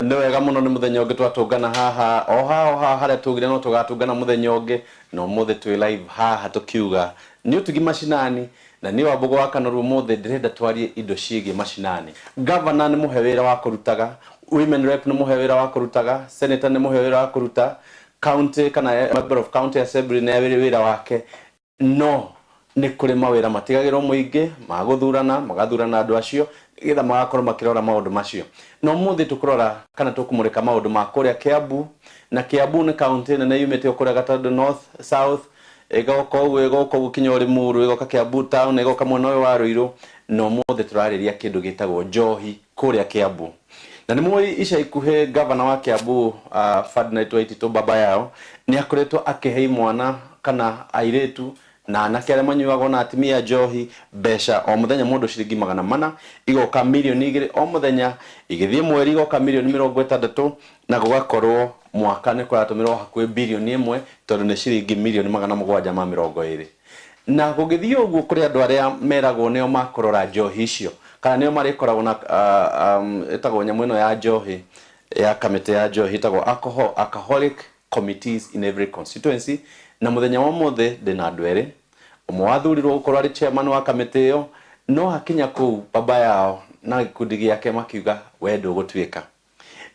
no wega muno ni muthenya ungi twatungana haha oha haria tugire no tugatungana muthenya ungi no muthe twi live haha tukiuga ni utugi mashinani na ni wambugo wa kanoru muthe ndirenda twarie indo ciigi mashinani. Governor ni muhe wira wa kurutaga, women rep ni muhe wira wa kurutaga, senator ni muhe wira wa kuruta, county kana member of county assembly ni wira wake, no ni kuri mawira matigagirwo muingi maguthurana magathurana andu acio getha magakorwo makirora maundu macio. No muthi tukurora kana tukumurika maundu ma kuria Kiambu, na Kiambu ni county nene yumite kuria Gatundu North, South, igoka gukinya Limuru, igoka Kiambu town, igoka mwena wa Ruiru. No muthi turariria kindu gitagwo njohi kuria Kiambu. Na ni mwe ica ikuhe governor wa Kiambu Ferdinand Waititu baba yao ni akoretwo akihei mwana kana airetu na anake arĩa manyuaga na atimia njohi mbeca o muthenya mundu ciringi 400 igoka milioni 2 o muthenya igithie mweri igoka milioni 60 na gugakorwo mwaka ni kuratumirwo hakuhi bilioni 1 tondu ni ciringi milioni 720 na gugithie uguo kuri andu aria meragwo nio makorora njohi icio kana nio marikoragwo na etagwo nyamu ino ya njohi ya kamite ya njohi etagwo alcoholic committees in every constituency. Na muthenya wa mothe ndina andu eri umwe wathurirwo gukorwo ari chairman wa kamite iyo no hakinya ku baba yao na gikundi giake makiuga we ndugutwika.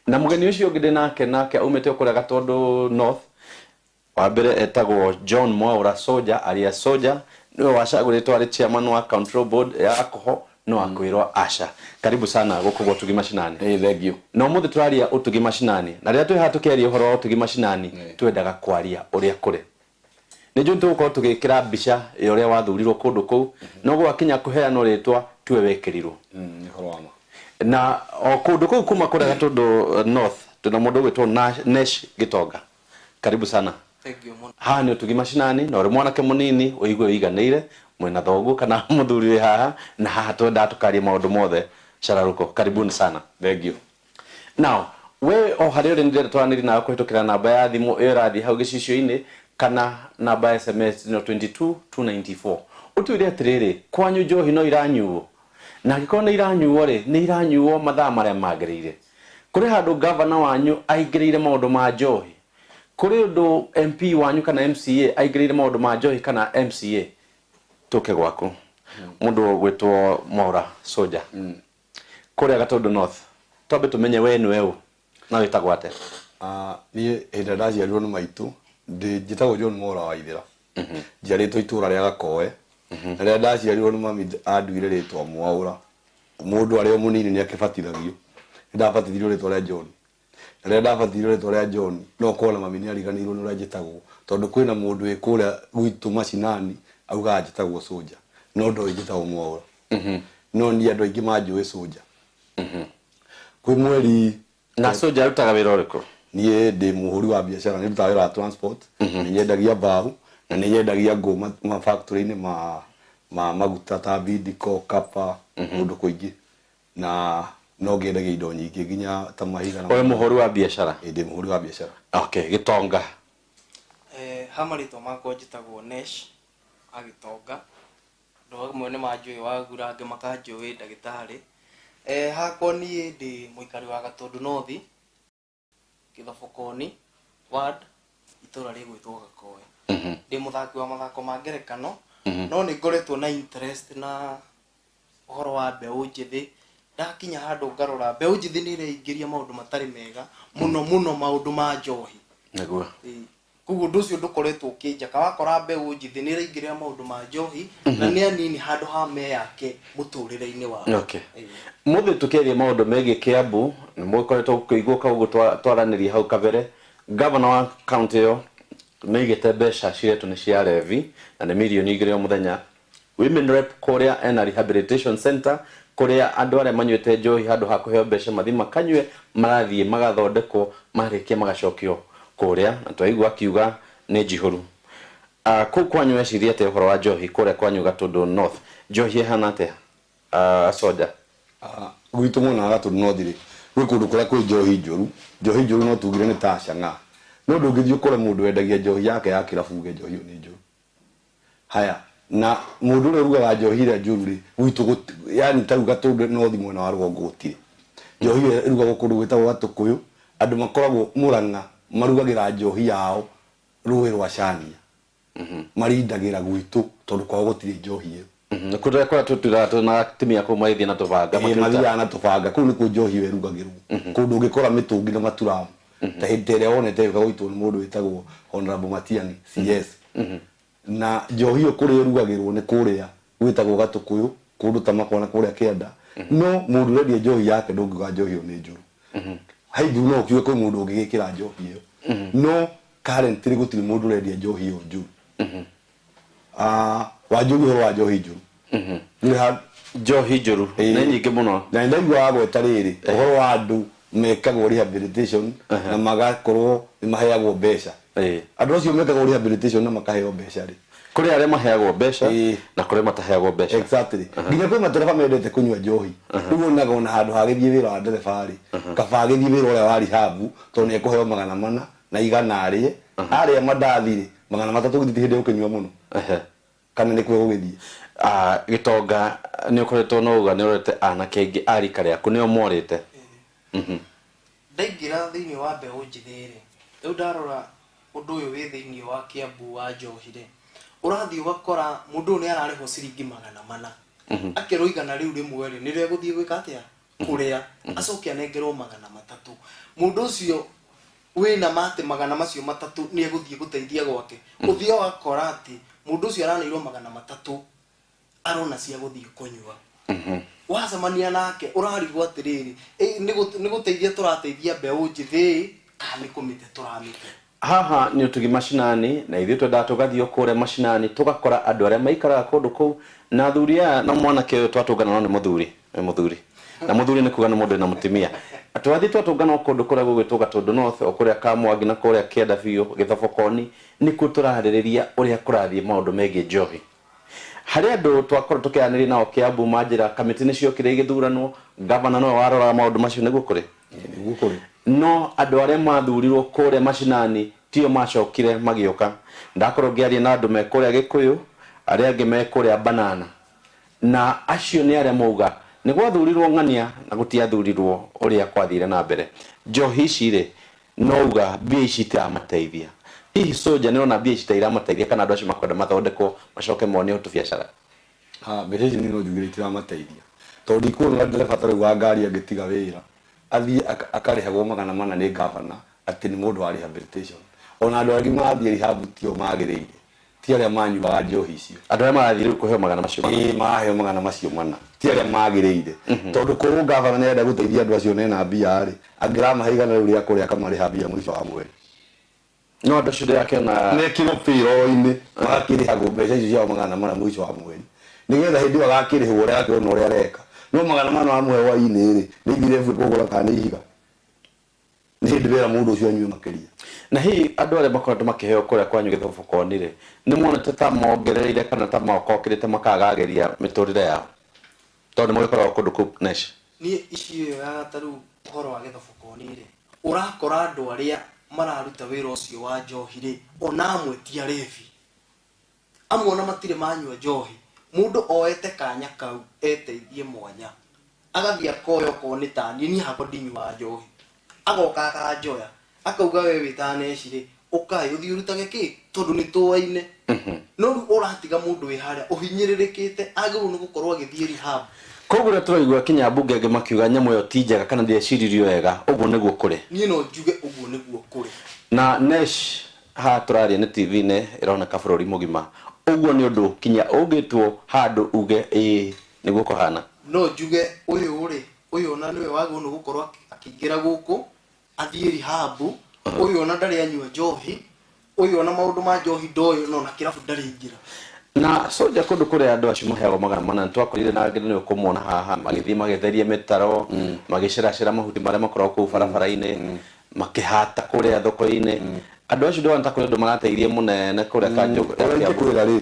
Na mugeni ucio ungi nake umete kuria Gatundu North wa mbere etagwo John Mwaura Soja aria Soja niwe wacaguritwo ari chairman wa control board ya alcohol no akwirwo aca. Karibu sana guku utugi mashinani. Thank you. No muthe turaria utugi mashinani na ria twi hatukeria uhoro wa utugi mashinani twendaga kwaria uria kuri nijo ntuko tugikira mbica uria wathurirwo kundu kuu no gwakinya kuheana ritwa tuwe wekirirwo na o kundu kuu kuma kuria Gatundu North tuna mundu witwo Nesh Gitonga. Karibu sana. Thank you. Ha ni utugi mashinani na uri mwanake munini uigwe wiganiire mwena thogu kana muthuri haha na haha twenda tukaria maundu mothe Shararuko. Karibuni sana. Thank you. Now we o hari uri ndire twaniri na kuhitukira namba ya thimu irathi hau gicicio-ini kana namba SMS no 22294 utwire atiriri kwanyu njohi no iranyuo na giko ni iranyuo ri ni iranyuo mathaa maria magirire kuri handu governor wanyu aingirire maundu ma njohi kuri undu MP wanyu kana MCA aingirire maundu ma njohi kana MCA tuke gwaku mundu gwitwo Mwaura Soja kuri Gatundu North tobe tumenye we ni wewe na witagwo ate? Ni ndaciarirwo ni maitu njitagwo John Mwaura Waithira njiarĩtwo itura ria Gakoe na ria ndaciarirwo ni mami anduire ritwa Mwaura mundu aria munini ni akibatithagio ndabatithirio ritwa ria John na ria ndabatithirio ritwa ria John no kona mami ni ariganirwo ni ria njitagwo tondu kwina mundu wi kuria gwitu mashinani auga njitagwo Soja no ndo njitagwo Mwaura no ni andu aingi manjui Soja kwi mweri na Soja arutaga wira uriku? Nie ndi muhuri wa biashara ni rutaga wira transport ni nyendagia mbao na ni nyendagia ngũ ma factory ni ma maguta ta bidiko kapa undu kuingi na no ngendagia indo nyingi nginya ta mahiga na we muhuri wa biashara? Ndi muhuri wa biashara. Okay, Gitonga. Hamarito makwa njitagwo Nesh Agitonga ndo mwene manjui wagura ange makanjui ndagitari hakwa ni ndi muikari wa Gatundu North Githobokoni ward itura rigwitwo Gakoe ndi muthaki wa mathako ma ngerekano no ni ngoretwo na interest na uhoro wa mbeu njithi ndakinya handu ngarora mbeu njithi ni ireingĩria maundu matari mega muno maundu ma njohi niguo kugu nducio ndukoretwo kinjaka wakora mbeu njithi ni ireingĩria maundu ma njohi na ni anini handu ha me yake muturire-ini wa. Okay. Muthe tukeria maundu megi Kiambu ni mukoretwo kuiguka ugu twaraniria hau kabere governor wa county yo ni igite mbeca ciretu ni cia levi na ni milioni 2 o muthenya. Women rep kuria ena rehabilitation center kuria andu aria manyuite njohi handu ha kuheo mbeca mathima kanywe marathie magathondekwo marikia magacokio kuria na twaigua kiuga ni njihuru. Ku kwanyu eciria ate uhoro wa njohi kuria kwanyu Gatundu North njohi hana ate Soja? Gwitu mwana Gatundu North ri gwi kundu kuria kwi njohi njuru no tugire ni ta canga no ndungithio kore mundu wendagia njohi yake ya kirabuge njohi ni njuru haya na mundu uri rugaga njohi ria njuru ri gwitu yani ta Gatundu North mwena wa rugongo gutire njohi ĩrugagwo kũndũ gwĩtagwo Gatukuyu, andũ makoragwo Murang'a marugagira njohi yao rũĩ rwa Chania, marindagĩra gwitũ tondũ kwao gũtirĩ njohi ĩyo. Kũrĩa kwa tutira na timia kũ maithia na tũbanga mathiaga na tũbanga, kũu nĩkuo njohi ĩyo ĩrugagĩrwo, kũndũ ũngĩkora mĩtũngi na maturamu ta hĩndĩ ĩrĩa wonete ĩka gũitwo nĩ mũndũ wĩtagwo Honorable Matiang'i CS. Na njohi ĩyo kũrĩa ĩrugagĩrwo nĩ kũrĩa gwĩtagwo Gatukuyu, kũndũ ta Makwa na kũrĩa Kĩanda, no mũndũ ũrendia njohi yake ndũngiuga njohi ĩyo nĩ njũru. Haithu no kiugo kwĩ mũndũ ũngĩgĩkĩra njohi ĩyo, no currently gũtirĩ mũndũ ũrendia njohi ĩyo njũru. Wanjũgi ũhoro wa njohi njũru, njohi njũru nĩ nyingĩ mũno, na ndaigua gweta rĩrĩ ũhoro wa andũ mekagwo rehabilitation na magakorwo nĩ maheagwo mbeca. Andũ acio mekagwo rehabilitation na makaheo mbeca rĩ, kũrĩ arĩa maheagwo mbeca na kũrĩ mataheagwo mbeca. Exactly. Nginya kwĩ matereba mendete kũnyua njohi, rĩu onaga ona handũ hagĩthiĩ wĩra wa ndereba rĩ, kaba agĩthiĩ wĩra ũrĩa wa rehab tondũ nĩ ekũheo 400 na 100 arĩe, arĩa mandathi rĩ 300 gũthiĩ hĩndĩ ũkĩnyua mũno, kana nĩ kwĩ gũgĩthiĩ. Gĩtonga nĩ ũkoretwo no uga nĩ ũrete anake aingĩ arika rĩaku nĩo morĩte. Ndaingĩra thĩinĩ wa mbeũ njĩthĩ rĩ, rĩu ndarora ũndũ ũyũ wĩ thĩinĩ wa Kiambu wa njohi rĩ, ũrathiĩ ũgakora mũndũ ũyũ nĩ ararĩhwo ciringi 400, akerwo igana rĩu rĩmwe rĩ nĩrĩo egũthiĩ gwĩka atĩa kũrĩa, acoke anengerwo 300. Mũndũ ũcio wĩna mate 300 macio matatũ nĩ egũthiĩ gũteithia gwake, ũthiĩ wakora atĩ mũndũ ũcio aranĩirwo 300 arona cia gũthiĩ kũnyua. Wacemania nake ũrarigwo atĩrĩrĩ, nĩ gũteithia tũrateithia mbeũ njĩthĩ kana nĩ kũmĩte tũramĩte? Haha nĩ ũtugi mashinani, na ithuĩ twendaga tũgathiĩ kũrĩa mashinani tũgakora andũ arĩa maikaraga kũndũ kũu, na athuri aya na mwanake ũyũ twatũngana no nĩ mũthuri na mũthuri nĩ kuga nĩ mũndũ na mũtumia. Twathiĩ twatũngana kũndũ kũrĩa gũgwĩtwo Gatũndũ North, o kũrĩa Kamwangi na kũrĩa Kĩanda biũ Gĩthobokoni, nĩkuo tũrarĩrĩria ũrĩa kũrathiĩ maũndũ megiĩ njohi. Harĩ andũ twakorwo tũkĩanĩrĩria nao Kiambu manjĩra kamĩtĩ nĩ ciokire igĩthuranwo, gavana no waroraga maũndũ macio nĩguo kũrĩ. No andũ arĩa mathurirwo kũrĩa mashinani tio macokire magĩũka. Ndakorwo ngĩaria na andũ me kũrĩa Gĩkũyũ, arĩa angĩ me kũrĩa Banana, na acio nĩ arĩa mauga nĩ gwathurirwo ng'ania na gũtiathurirwo ũrĩa kwathire na mbere. Njohi ici rĩ no uga mbia ici itiramateithia. Hihi Soldier nĩ ona mbia ici itiramateithia kana andũ acio makwenda mathondekwo macoke monio tũbiacara? Mbia ici nĩ no njugire itiramateithia, tondũ ikuona ndereba tarĩu wa ngari agĩtiga wĩra athiĩ akarĩhagwo 400 nĩ gavana atĩ nĩ mũndũ wa rehabilitation. Ona andũ angĩ mathiĩ rehab tio magĩrĩire, ti arĩa manyuaga njohi icio. Andũ arĩa marathiĩ kũheo 400 macio maheo 400 macio ti arĩa magĩrĩire, tondũ kũrwo gavana nĩ arenda gũteithia andũ acio nena mbia rĩ, angĩramahe igana rĩu rĩa kũrĩa akamarĩha mbia mũico wa mweri. No andũ acio ndĩrakĩona mekĩrwo payroll-inĩ magakĩrĩhagwo mbeca icio ciao 400 mũico wa mweri, nĩgetha hĩndĩ ĩyo agakĩrĩhwo ũrĩa akĩona ũrĩa areka. No 400 amwe hwainĩ rĩ nĩ ithire kũgũra kana nĩ ihiga, nĩ hĩndĩ wĩra mũndũ ũcio anyue makĩria. Na hihi andũ arĩa makoretwo makĩheo kũrĩa kwanyu Gĩthobokoni rĩ, nĩ muonete ta mongereire kana ta makokĩrĩte makagageria mĩtũrĩre yao, tondũ mũgĩkoragwo kũndũ kũu Nesh? Niĩ icio ya tarĩu ũhoro wa Gĩthobokoni rĩ, ũrakora andũ arĩa mararuta wĩra ũcio wa njohi rĩ, ona amwe ti arebi, amwe ona matirĩ manyua njohi. Mũndũ oete kanya kau eteithie mwanya, agathiĩ akoya okorwo nĩ ta niĩ hakwa ndinyuaga njohi, agoka akanjoya akauga we wĩta Nesh rĩ, ũkaĩ ũthiĩ ũrutage kĩ tondũ nĩ tũaine. No rĩu ũratiga mũndũ wĩ harĩa ũhinyĩrĩrĩkĩte agĩrĩirwo nĩ gũkorwo agĩthiĩ rehab. Koguo rĩu tũraigua kinya mbunge angĩ makiuga nyamũ ĩyo ti njega kana ndĩeciririo wega, ũguo nĩguo kũrĩ? Niĩ no njuge ũguo nĩguo kũrĩ. Na Nesh haha tũraria nĩ TV-inĩ ĩroneka bũrũri mũgima, ũguo nĩ ũndũ kinya ũngĩtwo handũ uge nĩguo kũhana? No njuge ũyũ rĩ, ũyũ ona nĩwe wagĩrĩirwo nĩ gũkorwo akĩingĩra gũkũ athiĩ rehab, ũyũ ona ndarĩ anyua njohi, ũyũ ona maũndũ ma njohi ndoĩ no na kĩrabu ndarĩ ingĩra. Na Soldier kũndũ kũrĩa andũ acio maheagwo 400 nĩ twakorire na angĩ nĩ ũkũmona haha magĩthiĩ magĩtheria mĩtaro, magĩceracera mahuti marĩa makoragwo kũu barabara-inĩ, makĩhata kũrĩa thoko-inĩ. Andũ acio ndona ta kũrĩ andũ marateithia mũnene kũrĩa Kanjũgũ kwĩra rĩ,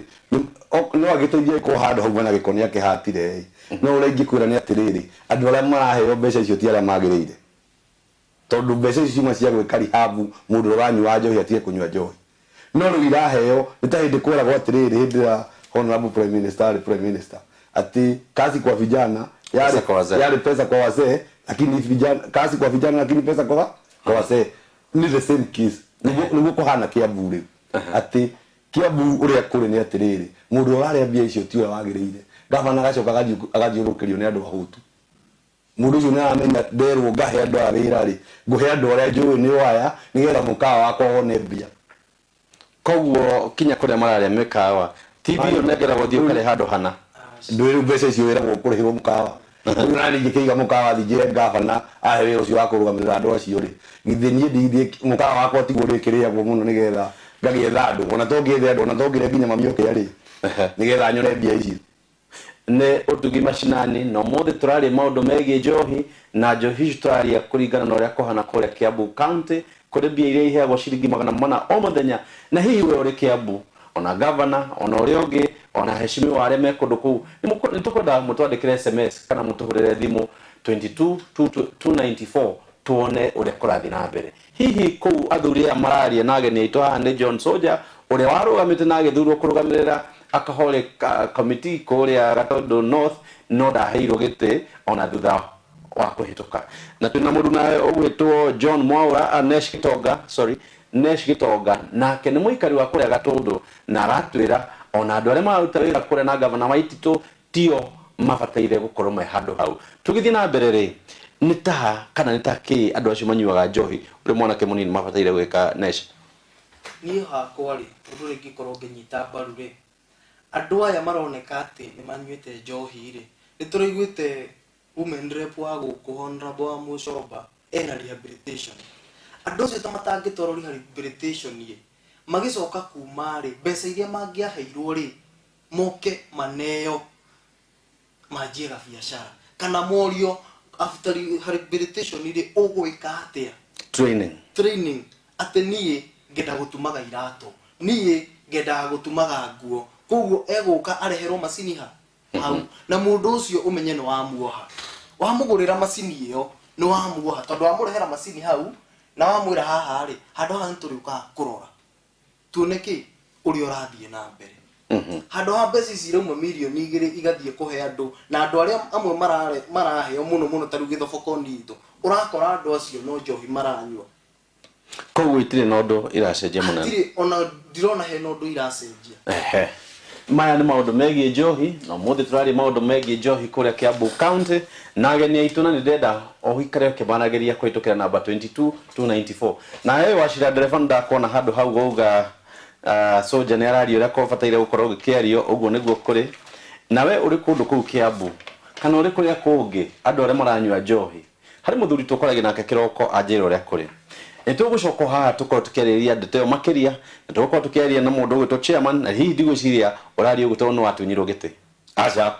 no agĩteithia kũ handũ hau na gĩko nĩ akĩhatire, no ũrĩa ingĩkwĩra nĩ atĩrĩrĩ, andũ arĩa maraheo mbeca icio ti arĩa magĩrĩire, tondũ mbeca icio ciuma cia gwĩka rehab mũndũ ũranyua njohi atige kũnyua njohi. No rĩu iraheo nĩ ta hĩndĩ kwĩragwo atĩrĩrĩ hĩndĩ ya Honorable Prime Minister atĩ kazi kwa vijana yale pesa kwa wazee lakini vijana kazi kwa vijana, lakini pesa kwa wazee. Ni the same case. Niguo kuhana Kiambu ri ati Kiambu uria kuri ni atiriri mundu uraria mbia icio ti wagiriire gavana gacoka agajiurukirio ni andu ahutu mundu ucio niramenya nderwo ngahe andu a wira ri nguhe andu aria njui ni waya nigetha mukawa wakwa wone mbia. Koguo kinya kuria mararia mikawa TV onegera guthii ukare handu hana ndwiru mbeca icio wira gukurihirwo mukawa nani ngikiga mukawa thije gavana ahe wira ucio wa kurugamirira andu acio ri githi nie ndithie mukawa wakwa ti gurikiria guo muno nigetha ngagietha andu ona tongiethe andu ona tongire nginya mami oke ari nigetha nyone mbia icio ne utugi mashinani no mothe turari maundu megie njohi na njohi turaria kuringana na uria kohana kuria Kiambu County kuri mbia iria iheagwo ciringi 100 o muthenya na hihi we uri Kiambu ona governor ona uri ungi ona heshimiwa aria me kundu kuu ni tukwenda mutwandikire SMS kana mutuhurire thimu 22294 tuone uria kurathi na mbere hihi kuu athuri amararia na ageni aitu haha ni John Soldier uria warugamite na agithurwo kurugamirira akahore committee kuria Gatondo North no ndaheirwo gite ona thutha wa kuhituka na twina mundu nawe ugwitwo John Mwaura Nesh Gitonga nake ni muikari wa kuria Gatondo na aratwira ona andu aria mararuta wira kuria na gavana Waititu tio mabataire gukorwo me handu hau tugithi na mbere ri ni ta kana ni ta ki andu acio manyuaga njohi uri mwanake munini mabataire gwika Nesh ni hakwa ri undu ringi korwo nginyita mbaru ri andu aya maroneka ati ni manyuite njohi ri ni turaiguite women rep wa guku Honorable Mucoba ena rehabilitation andu acio ta matangitoro rehabilitation ye magicoka kuma ri mbeca iria mangiaheirwo ri moke maneo manjie ga biashara kana morio after rehabilitation ri ugwika atia training ati nie ngenda gutumaga irato nie ngenda gutumaga nguo koguo eguka areherwo macini hau na mundu ucio umenye no wamuoha wamugurira macini iyo no wamuoha tondu wamurehera macini hau na wamwira haha ri handu haha nturiuka kurora tuoneki uri urathie na mbere handu ha mbeca ici rumwe milioni 2 igathie kuhe andu na andu aria amwe maraheo muno taru githoboko ndito urakora andu acio no njohi maranyua koguo itire na undu iracenjia munene itire ona ndirona he na undu iracenjia maya ni maundu megie njohi na mothe turari maundu megie njohi kuria Kiambu County na ageni aitu na ndenda ohikare kibanageria kwitukira namba 22294 na wewe washira dereva ndakona handu hau gauga Soldier ni arario ria kobataire gukorwo gikiario uguo niguo kuri nawe uri kundu kuu Kiambu kana uri kuria kungi andu aria maranyua njohi hari muthuri tukorage nake kiroko ajira uria kuri Nitugucoka haha tukorwo tukiriria ndeto makiria tukorwo tukiriria na mundu ugwitwo chairman na hihi ndigwiciria urario gutwo no atunyirwo giti aca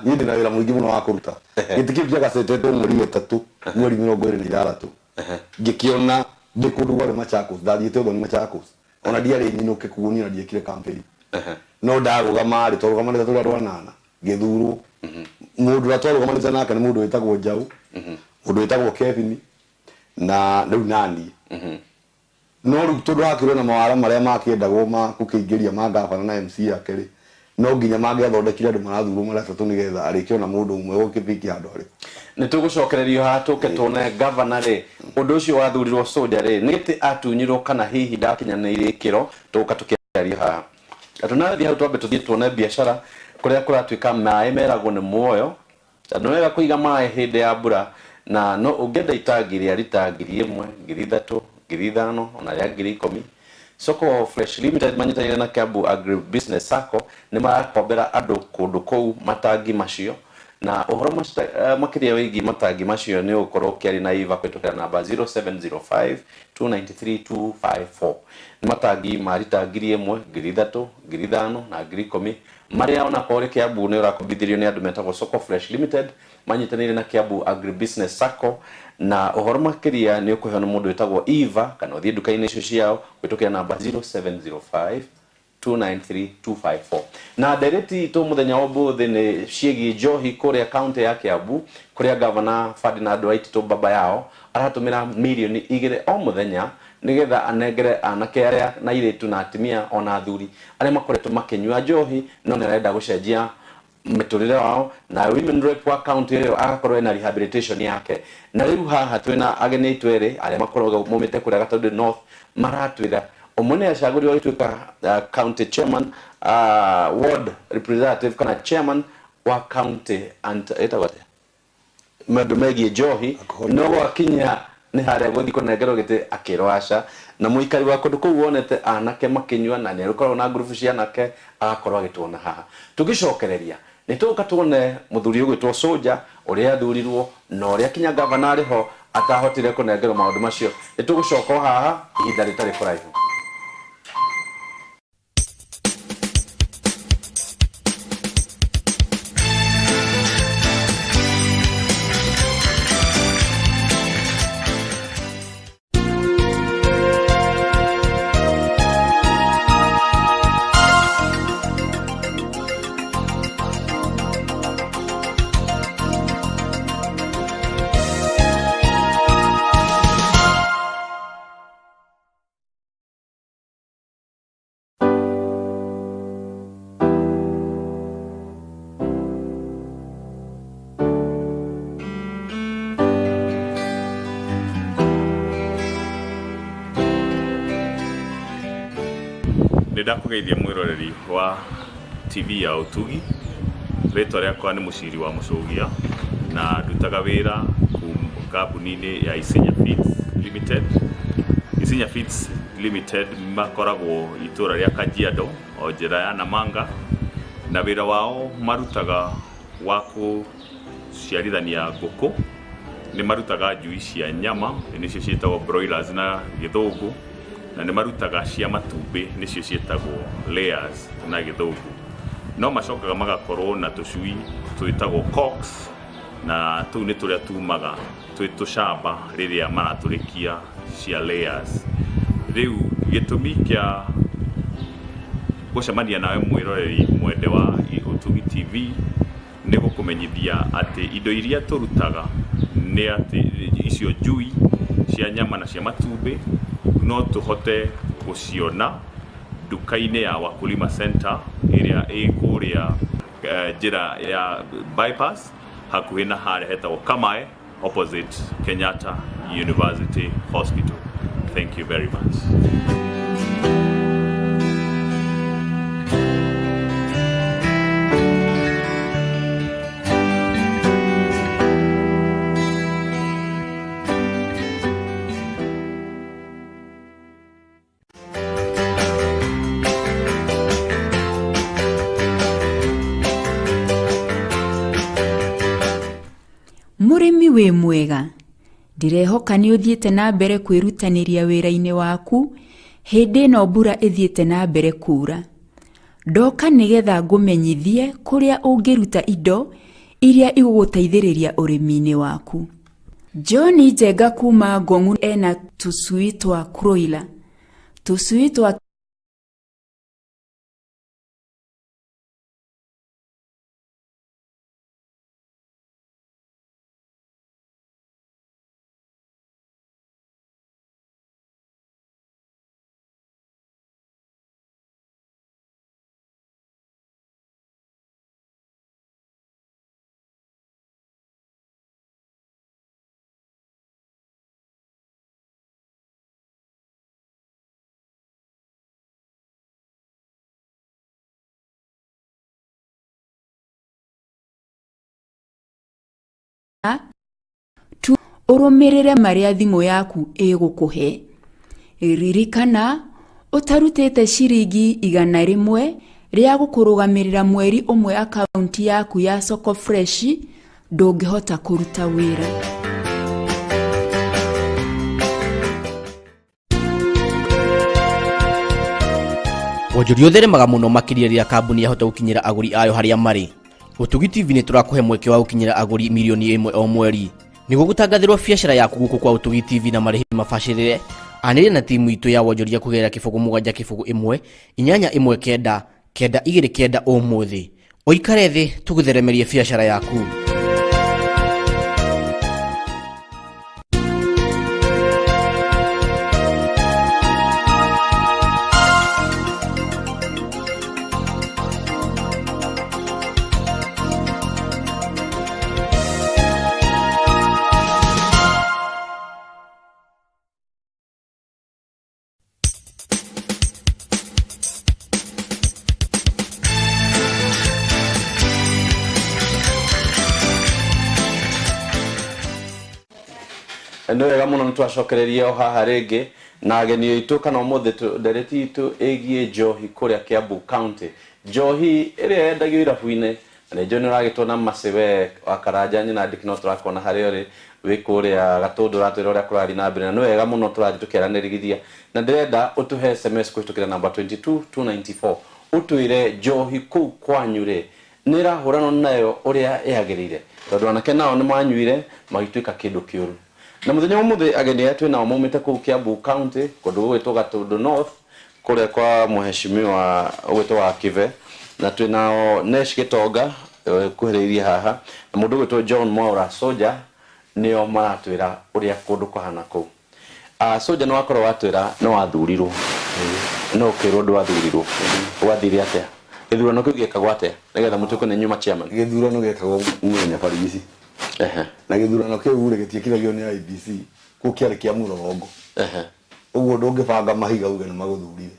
ni ndina wira muingi muno wa kuruta giti kiu giagacetetwo mweri 3 mweri 26 ngikiona ndikundu gware Machakos ndathiite uthoni Machakos ona ndiari nyinuke kugunia ndiekire campaign no ndarugama ri twarugamanite turi andu 8 ngithurwo mundu ratwarugamanite nake ni mundu witagwo Njau mundu witagwo Kevin na riu nani no riu tundu akirwo na mawara maria makiendagwo ma kukingiria magavana na MC yake ri no nginya mangiathondekire andu marathurwo mara tatu nigetha arikio na mundu umwe gukibiki handu ari nitugucokererio ha tuke tuone governor ri undu ucio wathurirwo Soldier ri niti atunyirwo kana hihi ndakinyanire ikiro tuka tukiaria ha atunathi hau twambe tuthie tuone biashara kuria kuratuika mai meragwo ni muoyo tondu wega kuiga mai hindi ya mbura na no ungenda itangiri aritangiri 1 3 5 ona ya 10 Soko Fresh Limited manyitanire na Kiambu Agri Business Sacco ni marakombera andu kundu kou matangi macio na uhoro makiria wigi matangi macio ni ukorwo kiari na iva kwitukira namba 0705 293254 ni matangi maritangiri 1 3 5 na 10 maria ona kore Kiambu ni urakombithirio ni andu metagwo Soko Fresh Limited manyitanire na Kiambu Agri Business Sacco na uhoro makiria ni ukuheana mundu witagwo Eva kana uthie duka-ini icio ciao kwitukira namba 0705 293254 na direct to muthenya wa both ni ciegi njohi kuria county ya Kiambu kuria governor Ferdinand Waititu baba yao aratumira milioni 2 o muthenya nigetha anengere anake aria na iretu na atimia ona athuri aria makoretwo makinyua njohi no nirenda gucenjia miturire wao na women rep wa county iyo agakorwo na rehabilitation yake na riu haha twina ageni twere aria makorwo mumite kuria Gatundu North maratwira omone acaguri tuika county chairman ward representative kana chairman wa county and etawate Madumegi Johi no akinya ni haria guthi kunengerwo gite akirwasha na muikari wa kundu kuu wonete anake makinywa na ni rukorwo na group cia anake agakorwo agitwona haha tugicokereria ni tuka tuone muthuri ugitwo Soja uria athurirwo na uria kinya governor ariho atahotire kunengerwo maundu macio ni tugucoka haha ihinda ritari kuraihu. Ndakugeithia mwiroreri wa TV ya Utugi ritwa riakwa ni Muciri wa Mucugia na ndutaga wira kambuni-ini ya Isinya Feeds Limited. Isinya Feeds Limited makoragwo itura ria Kajiado o njira ya Namanga na wira wao marutaga wa kuciarithania nguku ni marutaga njui cia nyama nicio cietagwo broilers na githungu na ni marutaga cia matumbi nicio cietagwo layers na githungu no macokaga magakorwo na tucui twitagwo cocks na tu ni turia tumaga twitucamba riria maraturikia cia layers. Riu gitumi kia gucemania nawe mwiroreri mwende wa Utugi TV ni gukumenyithia ati indo iria turutaga ni ati icio njui cia nyama na cia matumbi no tuhote guciona duka-ini ya Wakulima Center iria ikuria njira ya bypass hakuhi na haria hetagwo Kamae opposite Kenyatta University Hospital. Thank you very much. Murimi we mwega ndirehoka ni uthiete na mbere kwirutaniria wira-ini waku hindi no mbura ithiete na mbere kura ndoka nigetha ngumenyithie kuria ungiruta indo iria iguguteithiriria urimi-ini waku. John Njenga kuma Ngong'u ena tusui twa Kroila. Tusui twa tu urumirire maria thimu yaku igukuhe. Ririkana utarutete shiringi 100 ria gukurugamirira mweri umwe akaunti yaku ya Soko Fresh ndungihota kuruta wira. Wonjoria utheremaga muno makiria ria kambuni yahota gukinyira aguri ayo haria mari. Utugi TV ni turakuhe mweke wa gukinyira aguri milioni 1 o mweri. Niguo gutangathirwo biashara yaku guku kwa Utugi TV na marihi mabacirire anire na timu itu ya wonjoria kugerera kibugu 7 1 819 o muthi. Oikare thi tugutheremerie biashara yaku. no wega muno nitwacokereria o haha ringi na ageni itu kana umuthi ndereti itu egie njohi kuria Kiambu County. Njohi iria yendagio irabu-ini na njo ni uragitwona Macewe wa Karanja nyina ndikino turakona hari uri wi kuria Gatundu ratwira uria kurari na mbere na no wega muno turathi tukiaranirigithia na ndirenda utuhe SMS kuhitukira namba 22294 utwire njohi kuu kwanyure nira hurano nayo uria yagirire tondu anake nao ni manyuire magituika kindu kiuru na muthenya umuthi ageni yetu nao maumite kuu Kiambu County kundu gwitwo Gatundu North kuria kwa muheshimiwa gwitwo wa Kive na twinao Nesh Gitonga kuhiriria haha na mundu gwitwo John Mwaura Soja nio maratwira uria kundu kuhana kuu. Soja no akorwo watwira no wathurirwo no kirwo ndu wathurirwo wathire atia githurano kiu giekagwo atia nigetha mutuko ne nyuma chairman githurano giekagwo muthenya barigisi na githurano kiu ri gitiekithagio ni IBC ku kiari kia murorongo uguo ndungibanga mahiga uge ni maguthurire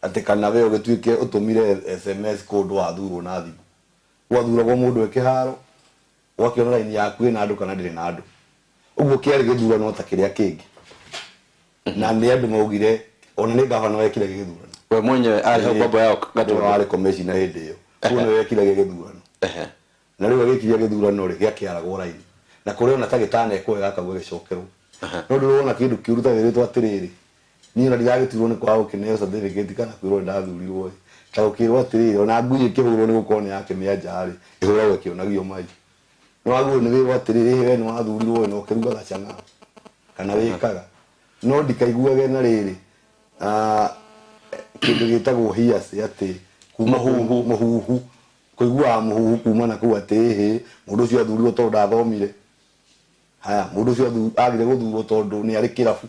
ati kana we ugituike utumire SMS kundu wathurwo na thimu wathuragwo mundu ekiharo wakiona line yaku ina andu kana ndire na andu uguo kiari githurano ta kiria kingi na ni andu maugire ona ni gavana wekire githurano we mwenyewe ari babo yao Gatundu ari commissioner hindi iyo kuno wekire githurano na riu agikire githurano ri giakiaragwo line na kuri ona tagitana ekwega akagwe gicokerwo no ndurona kindu kiuruta wiritwo atiriri ni ona ndiragitirwo ni kwa ukineo certificate kana kwirwo ndathurirwo ta ukirwo atiriri ona ngui kihurwo ni gukone yake mianja ri ihurwo kionagio mai no waguo ni wirwo atiriri we ni wathurirwo no kiruga gacana kana wikaga no ndikaiguage na riri kindu gitagwo hiasi ati kuma muhuhu kuigua muhuhu kuma na ku ati mundu ucio athurirwo tondu ndathomire haya mundu ucio agire guthurwo tondu ni ari kirabu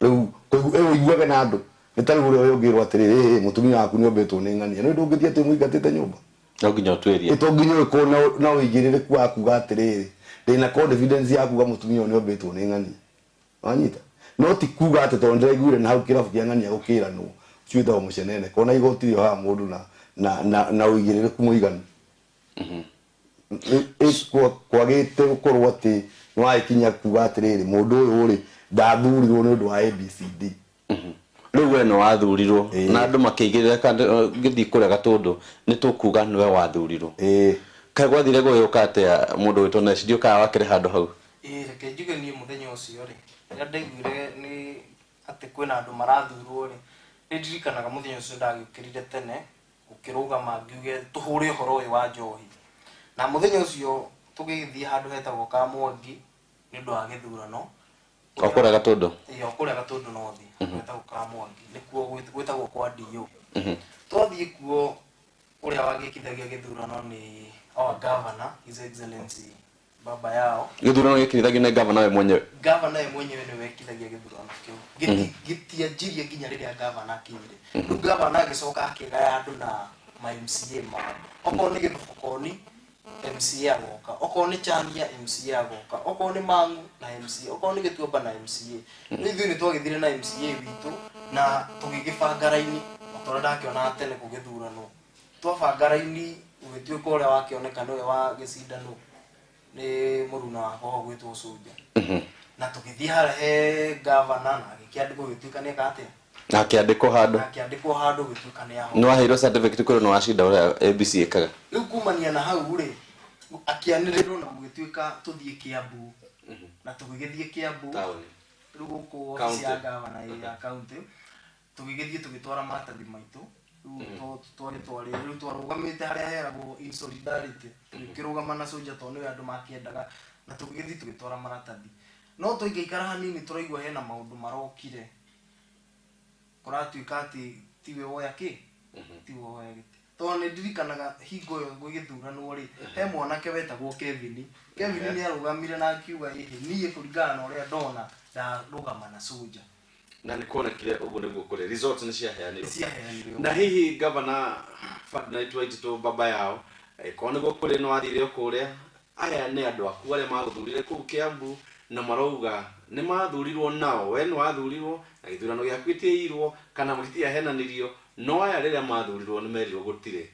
riu kuiguaga na andu nitari uria ungirwo atiriri mutumia waku ni ombetwo ni ng'ania no ndungithia ati muingatite nyumba no nginya twerie ito nginya ko na uigiririku waku gatiriri ndina confidence yaku ga mutumia ni ombetwo ni ng'ania wanyita no ti kuga ati tondu ndiraiguire na hau kirabu kia ng'ania gukiranwo ciitha mucenene kona igoti yo ha mundu na uigiririku muiganu kwagite gukorwo ati nwaikinya kuga atiriri mundu uyu uri ndathurirwo ni undu wa ABCD riu we no wathurirwo na andu makiigirira kandi githi kuria Gatundu ni tukuga niwe wathurirwo kai gwathire guyuka atia mundu witwo Nesh ndio ka wakire handu hau reke njuge ni muthenya ucio ri ria ndaiguire ni ati kwina andu marathurwo ri ndirikanaga muthenya ucio ndagiukirire tene ukirugama ngiuge tuhure horo uyu wa njohi na muthenya ucio tugithie handu hetagwo Kamwangi ni ndu wa githurano okuria Gatundu okuria Gatundu no thi hetagwo Kamwangi nikuo gwitagwo kwa DO twathie kuo uria wagikithagia githurano ni our governor his excellency baba yao githurano gikirithagio ni governor we mwenyewe ni wekithagia githurano kiu gitianjirie nginya riria governor akinyire riu governor agicoka akigaya andu na ma MCA ma okorwo ni Githukoni MCA agoka okorwo ni Chania MCA agoka okorwo ni Mangu na MCA okorwo ni Gituamba na MCA ithui ni twagithire na MCA witu na tugigibanga raini tora ndakiona tene kugithurano twabanga raini ugituika uria wakioneka niwe wa gicindano ni muruna wako gwitwo Soja na tugithie hara he governor na gikiandikwo gituika ni katia na kiandikwo handu gituika ni aho no waheirwo certificate kuri no wacinda uria ABC ikaga riu kumania na hau ri akianirirwo na gituika tuthie Kiambu na tugigithie Kiambu riu guku ofisi ya governor ya county tugigithie tugitwara maratathi maitu riu twarugamite haria heragwo in solidarity tukirugama na Soja tondu ni andu makiendaga na tugithie tugitwara maratathi no tuigeikara hanini turaigua hena maundu marokire kuratuika ati tiwe woya ki tiwe woya giti tondu ndirikanaga hingo yo gwithurano ri he mwanake wetagwo Kevin ni arugamire na akiuga nie kuringana na uria ndona ndarugama na Soja na ni kuonekire uguo niguo kuri results ni ciaheanirwo na hihi governor Ferdinand Waititu baba yao ko niguo kuri no athire kuria aya ni andu aku aria maguthurire kuu Kiambu na marauga ni mathurirwo nao we ni wathurirwo na githurano giakwitiirwo kana mutiahenanirio no aya riria mathurirwo ni merirwo gutire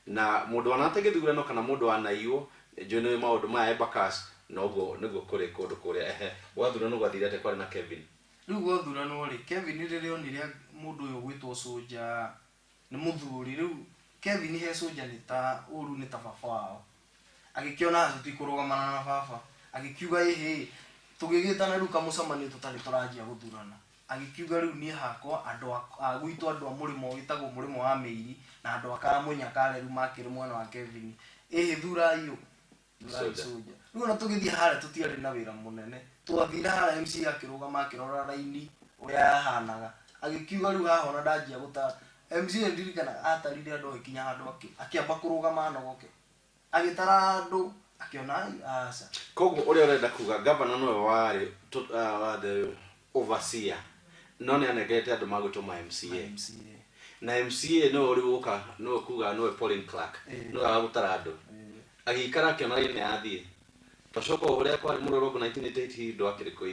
na mundu anate githurano kana mundu anaiywo njone maundu ma Embakasi nogo niguo kuri kundu kuria wathura no gwathire ate kwari na Kevin riu gwathurano ri Kevin riria onire mundu uyu gwitwo Soja ni muthuri riu Kevin he Soja ni ta uru ni ta baba wao agikiona tutikurugamana na baba agikiuga ehe tugigitana riu kamucamani tutari turajia guthurana agikiuga riu ni hakwa andu agwitwo andu amurimo gitagwo murimo wa Meiri na andu akamunya kare riu makiri mwana wa Kevin ehe thuraiyo Soja riu na tugithia hare tutiari na wira munene twathira hara MC akirugama akirora raini uria yahanaga agikiuga riu haha ona ndajia guta MC ndirikana atarire andu ikinya handu akiamba kurugama nogoke agitara andu akiona asa koguo uria urenda kuga governor no wari the overseer no ne anegete andu magutuma MCA na MCA no uri uka no kuga no Pauline Clark no agutara andu agikara akiona ine athie tocoko uria kwari murorogo 1988 ndo akiriko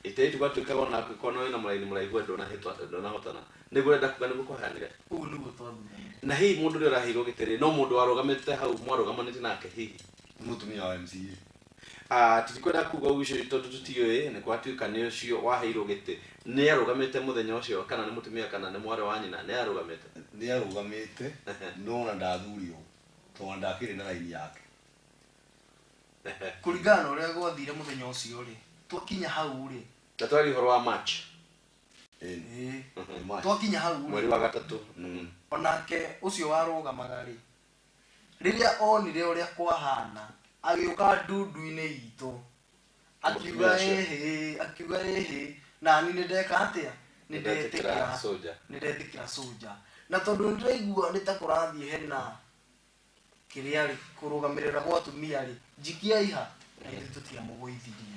ite gwatuika ona kwikono ina muraini muraigu ndo na hitwa ndo na hotana niguo urenda kuga niguo kuhanire ugu niguo twathura na hii mundu uri rahiro gitiri no mundu warugamite hau mwarugamanite nake hihi mutumia wa MCA tutikwenda kuga ucio tondu tutioe ni kwatuika ni ucio waheirwo giti ni arugamite muthenya ucio kana ni mutumia kana ni mwari wa nyina ni arugamite no na ndathurio to ndakiri na raini yake kuringana uria gwathire muthenya ucio ri twakinya hau ri tatwari horo wa match twakinya hau mweri wa gatatu onake ucio warugamaga ri riria onire uria kwahana agiuka ndundu-ini itu akiuga ehe na ni ndeka atia ni ndetikira Soja na tondu ndiraigua ni ta kurathie hena kiria ri kurugamirira gwa tumia ri jikia iha na ile tutia mugoithirie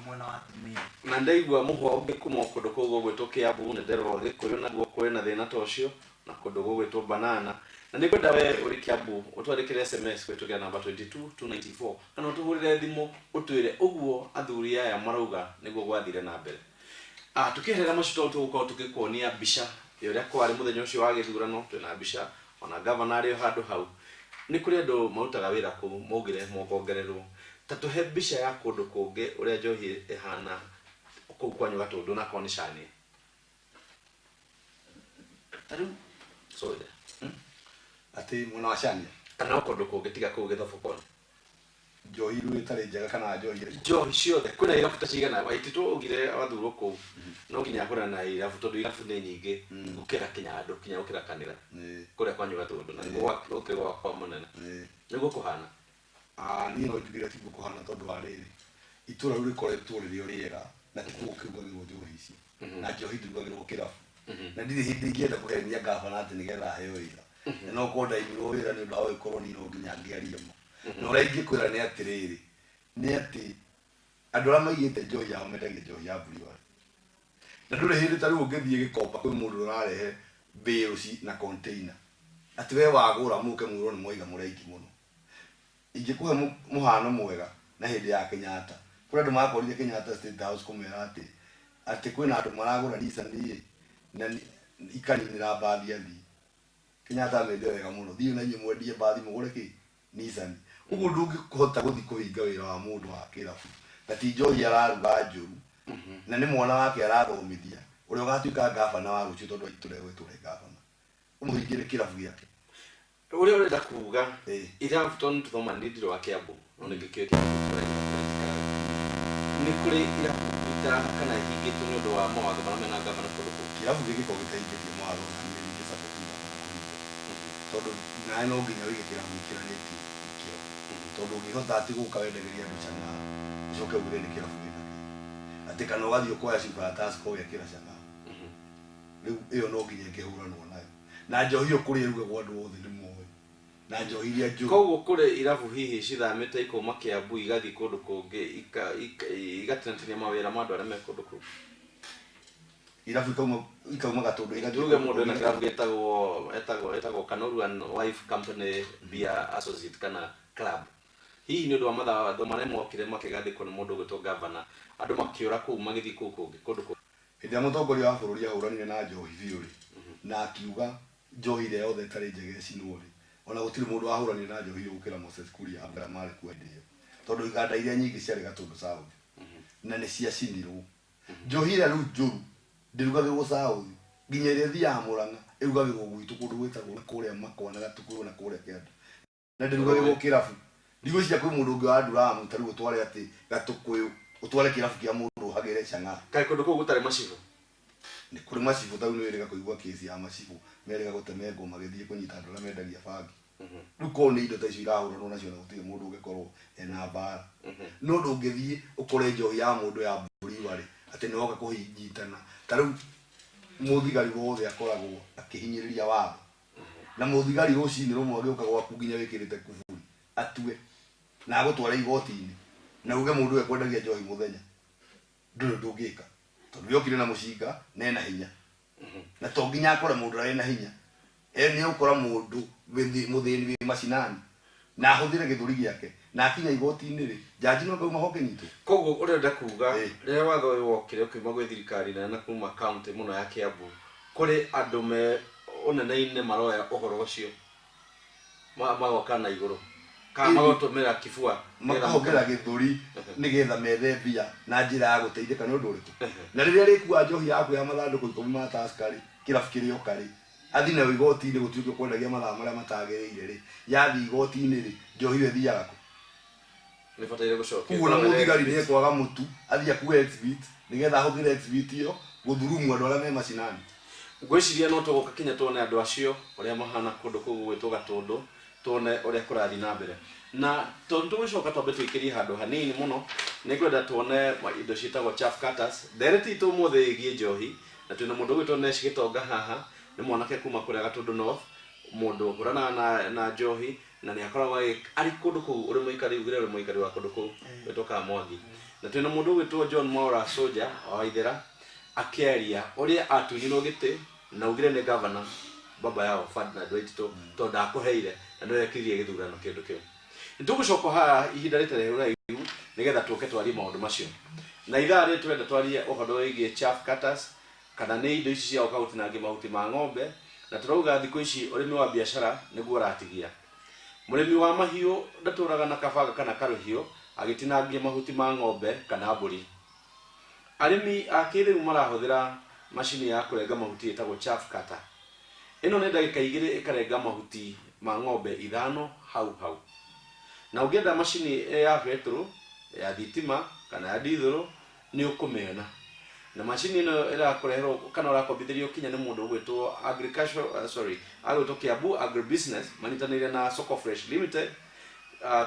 mwena wa tumia na ndaigua muhwa ungi kuma kundu kugo gwitwo Kiambu ne ndero gikuyu na guo kuri na thina tocio na kundu gwitwo Banana na nikwenda we uri Kiambu utwarikire SMS kwetu gya namba 22294 kana utuhurire thimu utwire uguo athuri aya marauga niguo gwathire na mbere tukiherera mucito tugukorwo tukikuonia mbica yoria kwari muthenya ucio wa githurano twina mbica ona governor ari handu hau ni kuri andu marutaga wira ku mugire mokongererwo tatuhe mbica ya kundu kungi uria njohi ihana kuu kwanyu Gatundu na konishani taru Soja ati mwana wa Shania kana kundu kungi tiga kuu Githobokoni njohi ru itari njega kana njohi ciothe kuna irabuta cigana waititwo ugire wathurwo kuu no nginya kura na irabu tondu irabu ni nyingi gukira Kinyando kinya gukira Kanira kuria kwanyu Gatundu na niguo ukigwa kwa munene niguo kuhana ni no tugira tibu kuhana tondu wa riri itura ru rikoretwo ririo riega na tikuo kiugagirwo njohi ici na njohi ndugagirwo kirabu na ndiri hindi ngienda kuhenia gavana ati nigetha heo wira no konda imirwo wira ni ndawe koroni no nginya ngiariemo no reingi kwira ni atiriri ni ati andu ara maigite njohi yao mendagie njohi ya buriwa na ndure hindi tari ungithie gikomba kwi mundu urarehe bales na container ati we wagura muke mwiro ni moiga muraiki muno ingikuhe muhano mwega na hindi ya Kenyatta kuri andu makorire Kenyatta State House kumera ati kwina andu maragura Nissan na ikaninira bathi athi Kenyatta mende wega muno thiu na nyumu ndie bathi mugure ki Nissan ugu ndungi kuhota guthi kuhinga wira wa mundu wa kirabu na ti njohi araruga njuru na ni mwana wake arathomithia uria ugatuika gavana wa rucio tondu iturewe ture gavana umuhingire kirabu giake uria urenda kuga irabu tondu tuthoma ndindiro wa Kiambu no ngikio ni kuri irabu ita kana hingitwo ni undu wa mawatho maria mena gavana kundu kirabu giki ko giteithĩtie mwaro na nĩ rĩngĩ support tondu nae no nginya wĩige kirabu kĩranĩtie ikĩro tondu ũngĩhota atĩ gũka wendereria andũ cana ũcoke ugire nĩ kirabu gĩna atĩ kana ũgathiĩ ũkoya cuba tasko ũgekĩra cana rĩu ĩyo no nginya ĩngĩhũranwo nayo na njohi ũkũrĩa ĩrugagwo andũ othe nĩ moĩ na njohi iria njũru koguo kuri irabu hihi cithamĩte ikuma Kiambu igathi kundu kungi igatinatania mawĩra ma andũ arĩa me kundu kũu irabu ikauma Gatundu tuge mundu na kirabu etagwo Kanoruan Wife Company Beer Associate kana club hihi ni undu wa mathatho maria mokire makigathikwo ni mundu gwitwo governor andu makiura kuu magithi kuu kungi kundu kuu hindi ya mutongoria wa bururi ahuranire na njohi biuri na akiuga njohi ile yothe tari njege cinuri ona gutiri mundu ahuranire na njohi gukira Moses Kuria ambara mari kwa ndio tondu iganda iria nyingi ciarĩ Gatundu South na nĩ ciacinirwo njohi ĩrĩa rĩu njũru ndĩrugagĩrwo South nginya ĩrĩa thiaga Mũrang'a ĩrugagĩrwo gwitũ kũndũ gwĩtagwo kũrĩa Makwa na Gatukũyũ na kũrĩa Kĩanda na ndĩrugagĩrwo kĩrabu ndigwĩciria kwĩ mũndũ ũngĩ wa Nduramu ta rĩu ũtware atĩ Gatukũyũ ũtware kĩrabu kĩa mũndũ hagĩre Chang'aa kaĩ kũndũ kũu gũtarĩ macibũ nĩ kũrĩ macibũ tau nĩ wĩrĩga kũigua kĩsi ya macibũ merĩga gũtemengwo magĩthiĩ kũnyita andũ arĩa mendagia bangi rĩu korwo nĩ indo ta icio irahũranwo nacio na gũtirĩ mũndũ ũngĩkorwo ena mbara no ndũngĩthiĩ ũkore njohi ya mũndũ ya mbũriwa-rĩ atĩ nĩ woka kũhinyitana ta rĩu mũthigari wothe akoragwo akĩhinyĩrĩria watho na mũthigari rũcinĩ rũmwe agĩũka gwaku nginya wĩkĩrĩte kuburi atue na agũtwara igoti-inĩ na uge mũndũ ũyũ ekwendagia njohi mũthenya ndũrĩ ndũngĩka tondũ yokire na mũcinga na ena hinya na to nginya akore mũndũ ũrĩa ena hinya nĩ ũkora mũndũ mũthĩni wĩ macinani na ahũthĩre gĩthũri gĩake na akinya igoti-inĩ-rĩ jaji no ngauma hoke nyitwo koguo ũrenda kuga rĩrĩa watho ũyũ wokire ũkiuma gwĩ thirikari na kuma kaunti mũno ya Kiambu kũrĩ andũ me ũnene-inĩ maroya ũhoro ũcio magoka na igũrũ kana magotũmĩra kibua makahũthĩra gĩthũri nĩgetha methe mbia na njĩra ya gũteithĩka nĩ ũndũ ũrĩkũ na rĩrĩa rĩkuua njohi yaku ya mathandũkũ 10 ma Tusker-rĩ kĩrabu kĩrĩ oka-rĩ athi na igoti-inĩ gũtuĩke kwendagia mathaa marĩa matagĩrĩire-rĩ yathi igoti-inĩ-rĩ njohi ĩyo ĩthiaga kũ nĩbataire gũcokia kuona mũthigari nĩ ekwaga mũtu athi akuue exhibit nĩgetha ahũthĩre exhibit ĩyo gũthurumu andũ arĩa me macinani ngwĩciria no tũgũka kinya tuone andũ acio ũrĩa mahana kũndũ kũu gwĩtwo Gatũndũ tuone ũrĩa kũrathiĩ na mbere na tũgũcoka twambe twĩkĩrie handũ hanini mũno nĩngwenda tuone indo ciĩtagwo chaff cutters ndereti itũ ũmũthĩ ĩgiĩ njohi na twĩna mũndũ ũgwĩtwo Nesh Gĩtonga haha nĩ mwanake kuma kũrĩa Gatũndũ North mũndũ ũhũranaga na njohi na nĩ akoragwo arĩ kũndũ kũu ũrĩ mũikari wa kũndũ kũu wĩtwo Kamwangi na twĩna mũndũ ũgwĩtwo John Mwaura Soldier wa Waithĩra akĩaria ũrĩa atunyirwo gĩtĩ na ugire nĩ governor baba yao Ferdinand Waititũ tondũ ndakũheire na nĩ wekĩrire gĩthurano kĩndũ kĩu nĩtũgũcoka haha ihinda rĩtarĩ rĩraihu nĩgetha tũke twarie maũndũ macio na ithaa rĩrĩ tũrenda twarie ũhoro wĩgiĩ chaff cutters kana nĩ indo ici cia gũka gũtinangia mahuti ma ng'ombe na tũrauga thikũ ici ũrĩmi wa biacara nĩguo ũratigia mũrĩmi wa mahiũ ndatũraga na kabanga kana karũhiũ agĩtinangia mahuti ma ng'ombe kana mbũri arĩmi a kĩrĩu marahũthĩra macini ya kũrenga mahuti ĩtagwo chaff cutter ĩno nĩ ndagĩka 2 ĩkarenga mahuti ma ng'ombe 5 hau na ũngĩenda macini ya petrol ya thitima kana ya diesel nĩ ũkũmĩona na macini ĩno ĩrakũreherwo kana ũrakombithĩrio kinya nĩ mũndũ ũgwĩtwo agwĩtwo Kiambu Agribusiness manyitanĩire na Soko Fresh Limited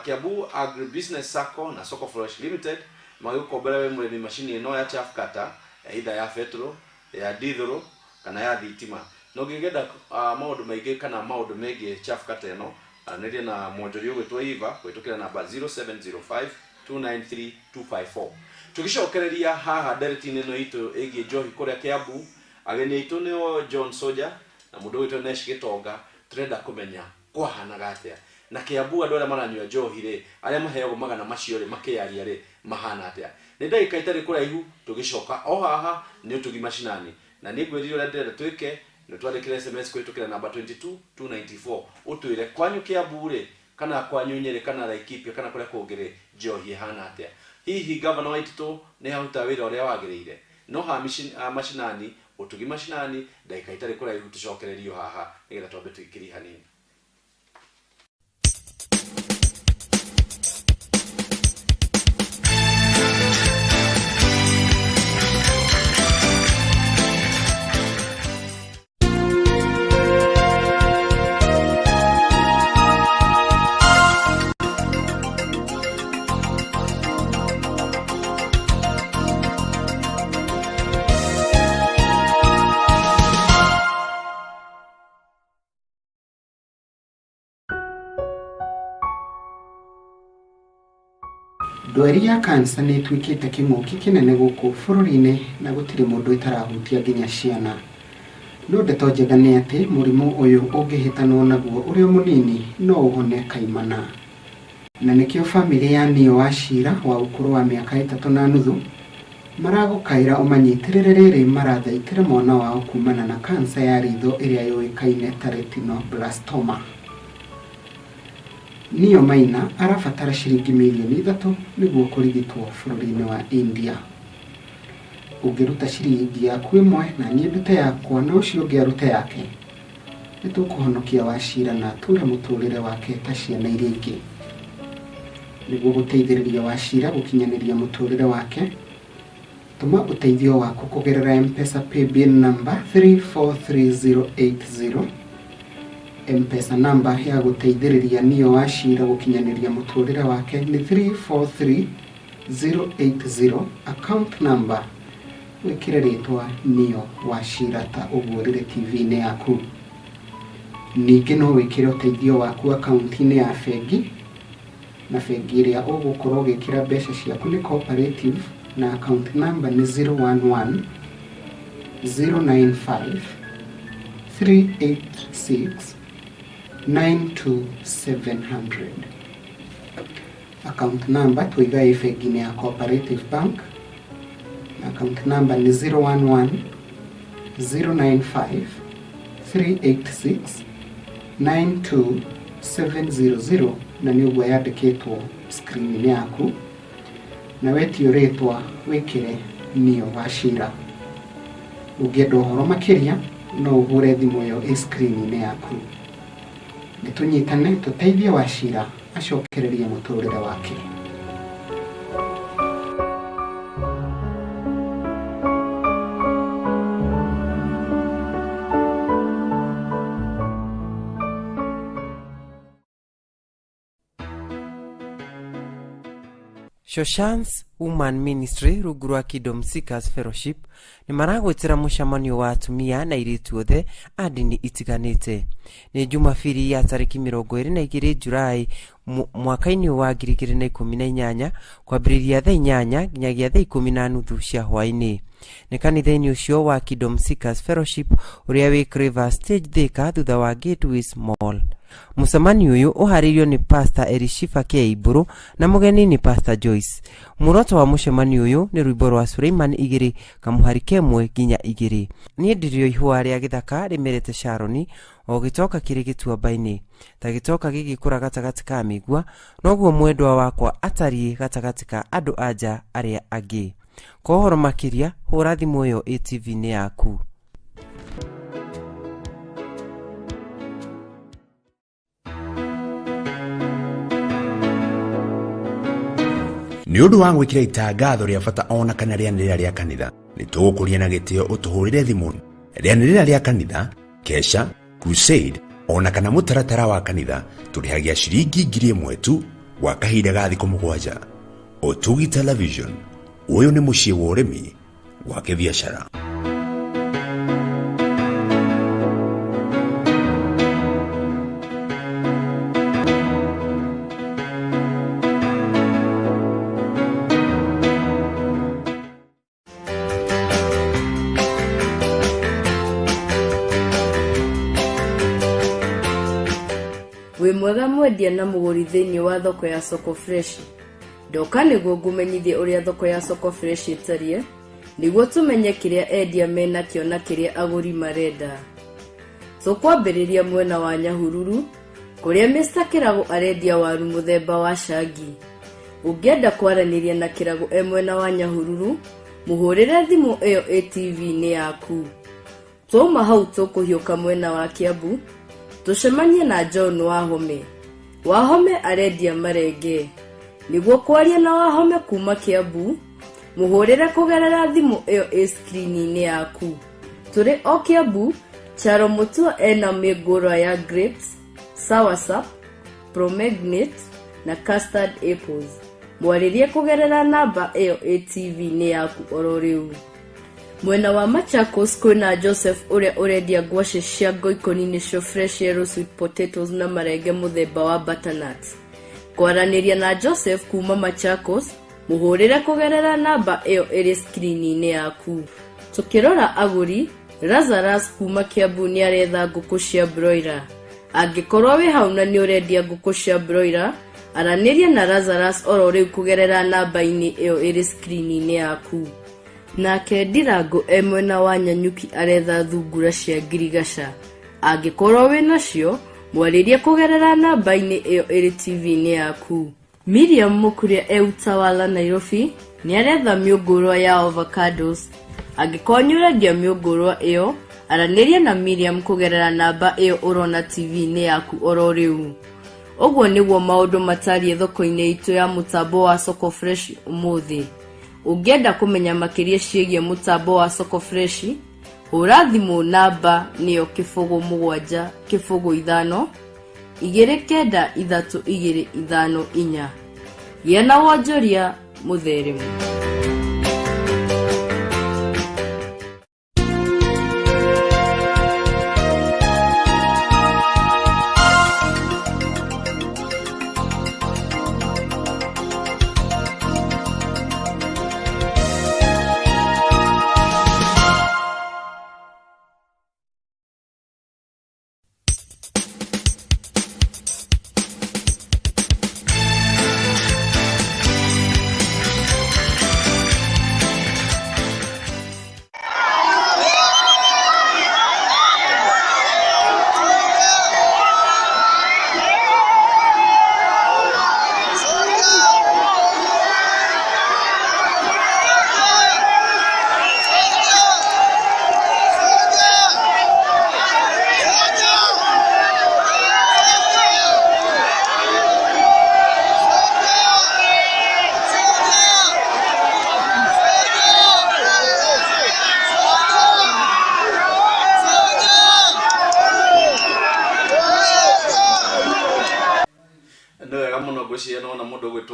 Kiambu Agribusiness Sacco na Soko Fresh Limited magĩgũkombera we mũrĩmi macini ĩno ya chaff cutter either ya petrol ya diesel kana ya thitima no ngĩenda maũndũ maingĩ kana maũndũ megiĩ chaff cutter ĩno aranĩria na mwonjoria ũgwĩtwo Eva gwĩtũkĩra namba 0705 293 254 tũgĩcokereria haha ndereti-inĩ ĩno itũ ĩgiĩ njohi kũrĩa Kiambu ageni aitũ nĩo John Soldier na mũndũ ũgwĩtwo Nesh Gĩtonga tũrenda kũmenya kwahanaga atĩa na Kiambu andũ arĩa maranyua njohi-rĩ arĩa maheagwo magana macio-rĩ makĩaria-rĩ mahana atĩa nĩ ndagĩka itarĩ kũraihu tũgĩcoka o haha nĩ ũtugi macinani na nĩ ngwĩrire ũrĩa ndĩrenda twĩke nĩ twandĩkĩre SMS kũhĩtũkĩra namba 22294 ũtwĩre kwanyu Kiambu-rĩ kana kwanyu Nyĩrĩ kana Laikipia kana kũrĩa kũngĩ-rĩ njohi ihana atĩa hihi governor Waititũ nĩ aruta wĩra ũrĩa wagĩrĩire no ha macinani ũtugi macinani ndagĩka itarĩ kũraihu tũcokererio haha nĩgetha twambe twĩkĩrie hanini Ndwari ya kansa nĩ ĩtuĩkĩte kĩng'ũki kĩnene gũkũ bũrũri-inĩ na gũtirĩ mũndũ ĩtarahutia nginya ciana. No ndeto njega nĩ atĩ mũrimũ ũyũ ũngĩhĩtanwo naguo ũrĩ mũnini no ũhone kaimana. Na nĩkĩo famĩlĩ ya Nio Wachira wa ũkũrũ wa mĩaka 3.5 maragũkaĩra ũmanyitĩrĩre rĩrĩ marathaitĩra mwana wao kumana na kansa ya ritho ĩrĩa yũĩkaine ta retinoblastoma. Nio Maina arabatara ciringi mirioni 3 niguo kurigitwo bũrũri-inĩ wa India. Ũngĩruta ciringi yaku ĩmwe na niĩ ndute yakwa na ũcio ũngĩ arute yake, nĩtũkũhonokia Wachira na ture mũtũrĩre wake ta ciana iria ingĩ. Nĩguo gũteithĩrĩria Wachira gũkinyanĩria mũtũrĩre wake, tuma ũteithio waku kũgerera M-Pesa paybill number 343080. M-Pesa number ya gũteithĩrĩria Nio Wachira gũkinyanĩria mũtũrĩre wake nĩ 343080. Account number wĩkĩre rĩtwa Nio Wachira ta ũguo rĩrĩ TV-inĩ yaku. Ningĩ no wĩkĩre ũteithio waku akaunti-inĩ ya bengi, na bengi ĩrĩa ũgũkorwo ũgĩkĩra mbeca ciaku nĩ cooperative, na account number ni 011 095 386 92700. Account number tuiga ifegine ya Cooperative Bank, na account number ni 011 095 386 92700, na ni ugwa yandikitwo screen yaku, na wetio ritwa wikire Nio Wachira. Ũngĩenda ũhoro makĩria no ũhũre thimũ ĩyo screen-inĩ yaku. Nĩtũnyitane tũteithie Wachira acokererie mũtũrĩre wake. Shoshan's Woman Ministry rungu rwa Kingdom Seekers Fellowship ni maragwĩtĩra mũcemanio wa atumia na airĩtu othe a ndini itiganĩte. Nĩ Jumapili ya tarĩki 22 Julai mwaka-inĩ wa 2018 kwambĩrĩria thaa 8 nginyagia thaa 10:30 cia hwaĩ-inĩ. Nĩ kanitha-inĩ ũcio wa Kingdom Seekers Fellowship ũrĩa wĩ Craver Stage Thika thutha wa Gateways Mall. Mũcemanio ũyũ ũharĩirio nĩ Pastor Elishifa Keiburu na mũgeni nĩ Pastor Joyce. Muoroto wa mũcemanio ũyũ nĩ rwĩmbo rwa Suleiman 2 kamuhari kemwe nginya 2. Niĩ ndirio ihũa rĩa gĩthaka rĩmerete Sharoni o gĩtoka kĩrĩ gĩtuamba-inĩ. Ta gĩtoka gĩgĩkũra gatagatĩ ka mĩigua, noguo mwendwa wakwa atariĩ gatagatĩ ka andũ anja arĩa angĩ. Kwa ũhoro makĩria hũra thimũ ĩyo TV-inĩ yaku. Nĩ ũndũ wa gwĩkĩra itangatho rĩa bata ona kana rĩanĩrĩra rĩa kanitha, nĩ tũgũkũria na gĩtĩo ũtũhũrĩre thimũ. Rĩanĩrĩra rĩa kanitha, kesha, crusade, ona kana mũtaratara wa kanitha tũrĩhagia ciringi 1000 tu gwa kahinda ga thikũ 7. Ũtugi Television, ũyũ nĩ mũciĩ wa ũrĩmi wa kĩbiacara. Wĩ mwega mwendia na mũgũri thĩinĩ wa thoko ya Soko Fresh. Ndoka nĩguo ngũmenyithie ũrĩa thoko ya Soko Fresh ĩtariĩ, nĩguo tũmenye kĩrĩa endia mena kĩo na kĩrĩa agũri marenda. Tũkwambĩrĩria mwena wa Nyahururu, kũrĩa Mr. Kĩrago arendia waru mũthemba wa Shagi. Ũngĩenda kwaranĩria na Kĩrago mwena wa Nyahururu, mũhũrĩre thimũ ĩyo TV-inĩ yaku. Twauma hau tũkũhiũka mwena wa Kiambu, tucemanie na John Wahome. Wahome arendia marenge. Nĩguo kwaria na Wahome kuma Kiambu, mũhũrĩre kũgerera thimũ ĩyo screen-inĩ yaku. Tũrĩ o Kiambu, Charo Mutua ena mĩngũrwa ya grapes, soursop, pomegranate na custard apples. Mwarĩrie kũgerera namba ĩyo TV-inĩ yaku oro rĩu. Mwena wa Machakos kwĩna Joseph ũrĩa ũrendia ngwacĩ cia ngoikoni-inĩ cio fresh yellow sweet potatoes na marenge mũthemba wa butternut. Kwaranĩria na Joseph kuma Machakos, mũhũrĩre kũgerera namba ĩyo ĩrĩ screen-inĩ yaku. Tũkĩrora agũri, Lazarus kuma Kiambu nĩ aretha ngũkũ cia broiler. Angĩkorwo wĩ hau na nĩ ũrendia ngũkũ cia broiler, aranĩria na Lazarus oro rĩu kũgerera namba-inĩ ĩyo ĩrĩ screen-inĩ yaku. Nake Ndirango mwena wa Nyanyuki aretha thungura cia ngirigaca. Angĩkorwo wĩ nacio, mwaririe kugerera namba-inĩ ĩyo ĩrĩ TV-inĩ yaku. Miriam Mukuria Utawala Nairobi nĩ aretha mĩũngũrwa ya avocados. Angĩkorwo nĩ ũrendia mĩũngũrwa ĩyo, aranĩria na Miriam kugerera namba ĩyo ũrona TV-inĩ yaku oro rĩu. Ũguo nĩguo maũndũ matariĩ thoko-inĩ itũ ya mũtambo wa Soko Fresh ũmũthĩ. Ũngĩenda kũmenya makĩria ciĩgiĩ mũtambo wa Soko Fresh, hũra thimũ namba nĩyo 07 5 29324. Gĩa na wonjoria mũtheremu.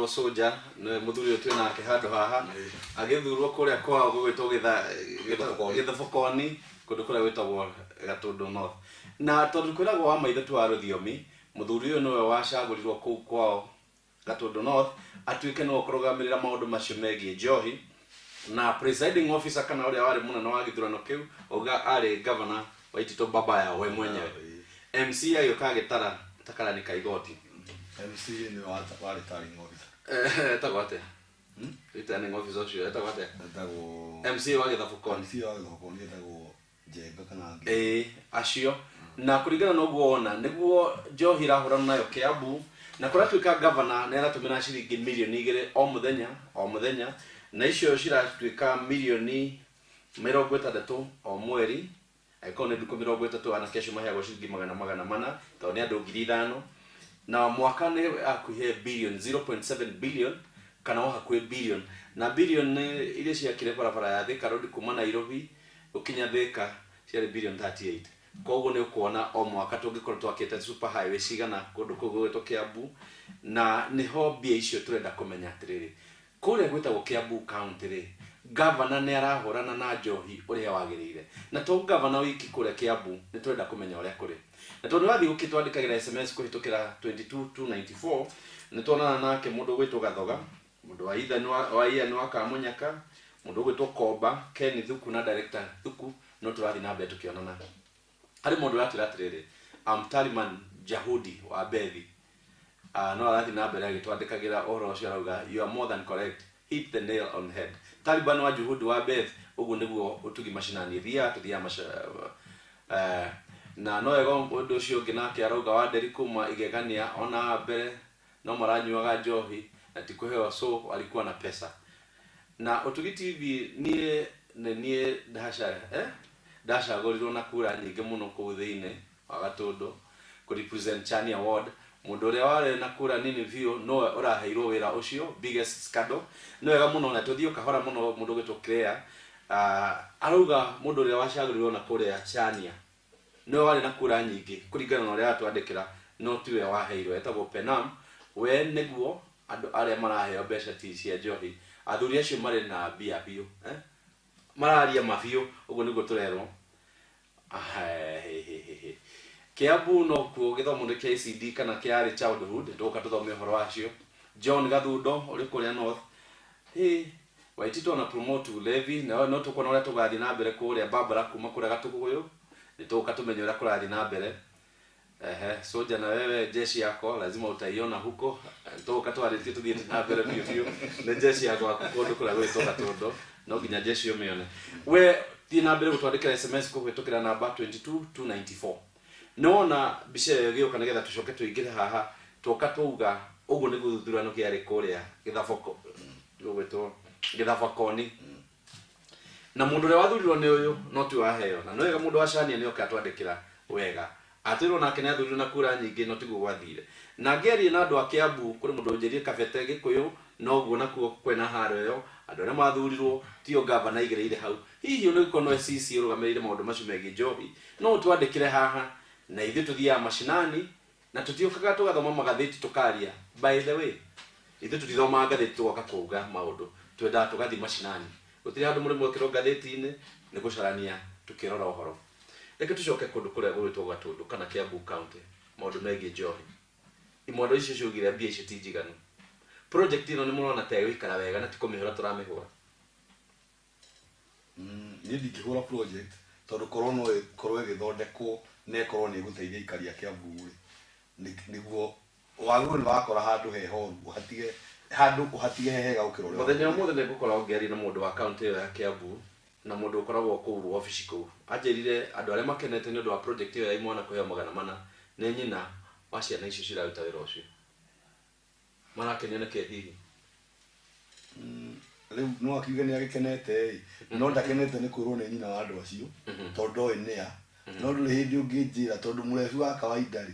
Soja no muthuri utu nake handu haha agithurwo kuria kwao gugwitwo githafokoni kundu kuria gwitagwo Gatundu North na tondu kwiragwo wa maithe twa rũthiomi muthuri uyu niwe wacagurirwo kuu kwao Gatundu North atuike no kurugamirira maundu macio megie njohi na presiding officer kana uria wari munene wa githurano kiu uga ari governor Waitito Babaya we mwenyewe MC ayo kagitara takarani kaigoti MC ni wari taring officer Tagote. Returning officer sio tagote. Tago MC wa githafukoni. MC wa githafukoni tago Jenga kana. Acio na kurigana no guona niguo njohi rahurana nayo Kiambu na kuratuika governor na aratumira ciringi milioni 2 o muthenya na icio ciratuika milioni 60 o mweri aikone nduko 30 ana kesho maheagwo ciringi 400 to ni andu 5,000 na mwaka ni akuhe billion 0.7 billion kana hakuhe billion na billion ile cia kire barabara ya Thika Road kuma Nairobi ukinya Thika cia billion 38 koguo ni ukuona o mwaka tungikorwo twakite super highway cigana kundu kugwetwo Kiambu na niho mbia icio turenda kumenya atiriri kuria gwetagwo Kiambu county ri governor ni arahorana na njohi uria wagirire na to governor wiki kuria Kiambu ni turenda kumenya uria kuri na tondu wathi ukitwandikagira SMS kuhitukira 22294 ni tonana nake mundu gwitwo Gathoga mundu wa itha ni wa Kamunyaka mundu gwitwo Komba Ken Thuku na director Thuku no turathi na mbere tukionana ari mundu ratiratiriri Taliman Jahudi wa Bethi no arathi na mbere agitwandikagira ohoro ucio arauga you are more than correct hit the nail on head Taliban wa Jahudi wa Bethi ugu niguo utugi mashinani thia na no ego undu ucio nginake arauga wa Nderi kuma igegania ona mbere no maranyuaga njohi na tikuheo so alikuwa na pesa na Utugi TV nie dasha gorirwo na kura nyingi muno ku thiine wa Gatundu ku represent Chani Award mundu uria wari na kura nini view no uraheirwo wira ucio biggest scandal no ega muno na tuthio kahora muno mundu gwitwo Claire arauga mundu uria wacagurirwo na kura Chania no wari na kura nyingi kuringana na uria atwandikira no tiwe waheirwo etagwo Penam we niguo andu aria maraheo mbeca ti cia njohi athuri acio mari na bia biu mararia mafio uguo niguo turerwo Kiambu no ku githomo ni KCD kana kiari childhood ndoka tuthome horo wacio John Gathundo uri kuria North Waitito na promote ulevi na no tukona uria tugathi na mbere kuria Barbara kuma kuria Gatuguyu nitoka tumenye uria kurathi na mbere soja na wewe jeshi yako lazima utaiona huko nitoka twaritie tuthiete na mbere bio na jeshi yako akukondo kuria gwitoka Tondo no ginya jeshi umione we thi na mbere gutwandikira SMS kuhitukira namba 22294 nona bica ĩyo gĩoka nĩgetha tũcoke tũingĩre haha twoka tuga ũguo nĩ gũthurano kĩarĩ kũrĩa gĩthabakoni na mũndũ ũrĩa wathurirwo nĩ ũyũ no ti waheo na nĩwega mũndũ wacania nĩoka atwandĩkĩra wega atwĩrwo nake nĩ athurirwo na kura nyingĩ no tiguo gwathire na ngĩaria na andũ a Kiambu kũrĩ mũndũ ũnjĩrire Kabete Gĩkũyũ no guo nakuo kwena haro ĩyo andũ arĩa mathurirwo tio gavana igereire hau hihi nĩ gũkorwo CC ũrũgamĩrĩire maũndũ macio megiĩ njohi no twandĩkĩre haha na ithuĩ tuthiaga mashinani na tutiokaga tugathoma magathĩti tukaria by the way ithuĩ tutithoma ngathĩti tugoka kuuga maũndũ twendaga tugathi mashinani gũtirĩ handũ mũrĩ mwekĩrwo ngathĩti-inĩ nĩ gũcarania tukĩrora ũhoro reke tucoke kũndũ kũrĩa gwĩtwo Gatũndũ kana Kiambu County maũndũ megiĩ njohi imwendo icio ciugire mbia icio ti njiganu project ĩno nĩ mũrona ta ĩgũikara wega na ti kũmĩhũra tũramĩhũra niĩ ndingĩhũra project tondũ korwo no ĩkorwo ĩgĩthondekwo na ĩkorwo nĩ ĩgũteithia aikari a Kiambu nĩguo wagũrũ nĩ wakora handũ heho ũhatige hehega gũkĩra ũrĩa mũthenya ũmũthĩ nĩ ngũkorwo ngĩaria na mũndũ wa kaunti ĩyo ya Kiambu na mũndũ ũkoragwo kũu wabici kũu anjĩrire andũ arĩa makenete nĩ ũndũ wa project ĩyo ya imwana kũheo 400 nĩ nyina wa ciana icio ciraruta wĩra ũcio marakenio nĩkĩ hihi rĩu no akiuge nĩ agĩkenete no ndakenete nĩ kwĩrwo nĩ nyina wa andũ acio tondũ ndoĩ nĩa no ndũrĩ hĩndĩ ũngĩnjĩra tondũ mũrebi wa kawaida rĩ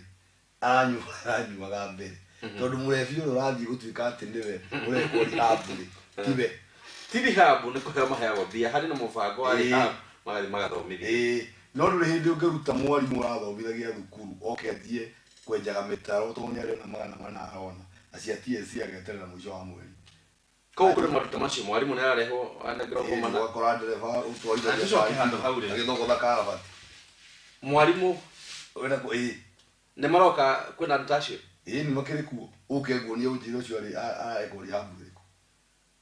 aranyuaga mbere tondũ mũrebi ũyũ ũrathiĩ gũtuĩka atĩ nĩwe ũrekwo rehab rĩ tiwe ti rehab nĩ kũheo maheagwo mbia harĩ na mũbango wa rehab magathiĩ magathomithia no ndũrĩ hĩndĩ ũngĩruta mwarimũ ũrathomithagia thukuru oke athiĩ kwenjaga mĩtaro tondũ nĩ arĩ na 400 arona acia TSC ageterera mũico wa mweri koguo kũrĩ maruta macio mwarimũ nĩ ararehwo anengerwo komana wakora ndereba ũtwarithia handũ hau rĩ agĩthogotha karabati mwarimũ wenda nĩ maroka kwĩna andũ tacio nĩ makĩrĩ kuo ũke nguonie ũnjĩre ũcio arekwo rehab rĩkũ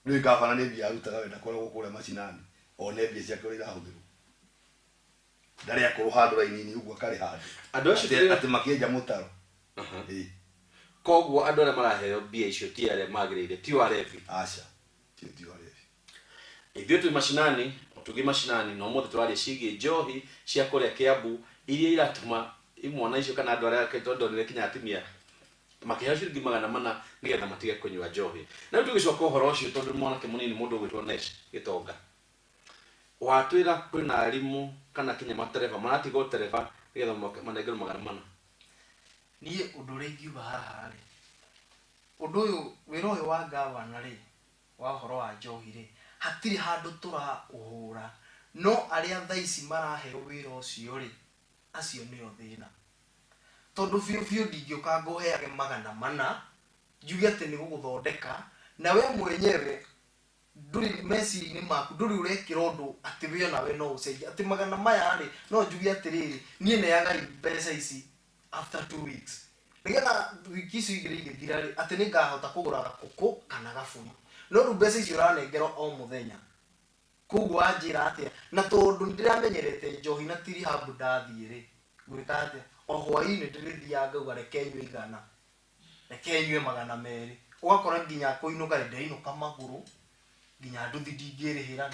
nĩ gavana nĩ mbia arutaga wenda koragwo kũrĩa macinani one mbia ciake ũrĩa irahũthĩrwo ndarĩ akorwo handũ raini-inĩ ũguo akarĩ handũ andũ acio atĩ makĩenja mũtaro koguo andũ arĩa maraheo mbia icio ti arĩa magĩrĩire ti warebi aca ti warebi ithuĩ tũi mashinani tugi mashinani no mũthĩ tũraria ciĩgiĩ njohi cia kũrĩa Kiambu iria iratũma imwana icio kana andũ arĩa ndonire kinya atumia makĩheo ciringi 400 nĩgetha matige kũnyua njohi na rĩu tũgĩcoka ũhoro ũcio tondũ mwanake mũnini mũndũ ũgwĩtwo Nesh Gĩtonga watwĩra kwĩna arimũ kana kinya matereba maratiga ũtereba nĩgetha manengerwo 400 niĩ ũndũ ũrĩa ingiuga haha rĩ ũndũ ũyũ wĩra ũyũ wa gavana rĩ wa ũhoro wa njohi rĩ hatirĩ handũ tũraũhũra no arĩa thaa ici maraheo wĩra ũcio rĩ acio nĩo thĩna tondũ biũ ndingĩũka ngũheage 400 njuge atĩ nĩ gũgũthondeka na we mwenyewe ndũrĩ meciria-inĩ maku ndũrĩ ũrekĩra ũndũ atĩ we nawe no ũcenjie atĩ 400 maya rĩ no njuge atĩrĩrĩ niĩ neaga mbeca ici after 2 weeks nĩgetha wiki icio igĩrĩ igĩthira rĩ atĩ nĩ ngahota kũgũra gakũkũ kana gaburi no rĩu mbeca icio ũranengerwo o mũthenya koguo wanjĩra atĩa na tondũ nĩndĩramenyerete njohi na ti rehab ndathiĩ rĩ gwĩka atĩa o hwaĩ-inĩ ndĩrĩthiaga ngauga reke nyue 100 reke nyue 200 ũgakora nginya kũinũka ndĩrainũka magũrũ nginya nduthi ndingĩrĩhĩra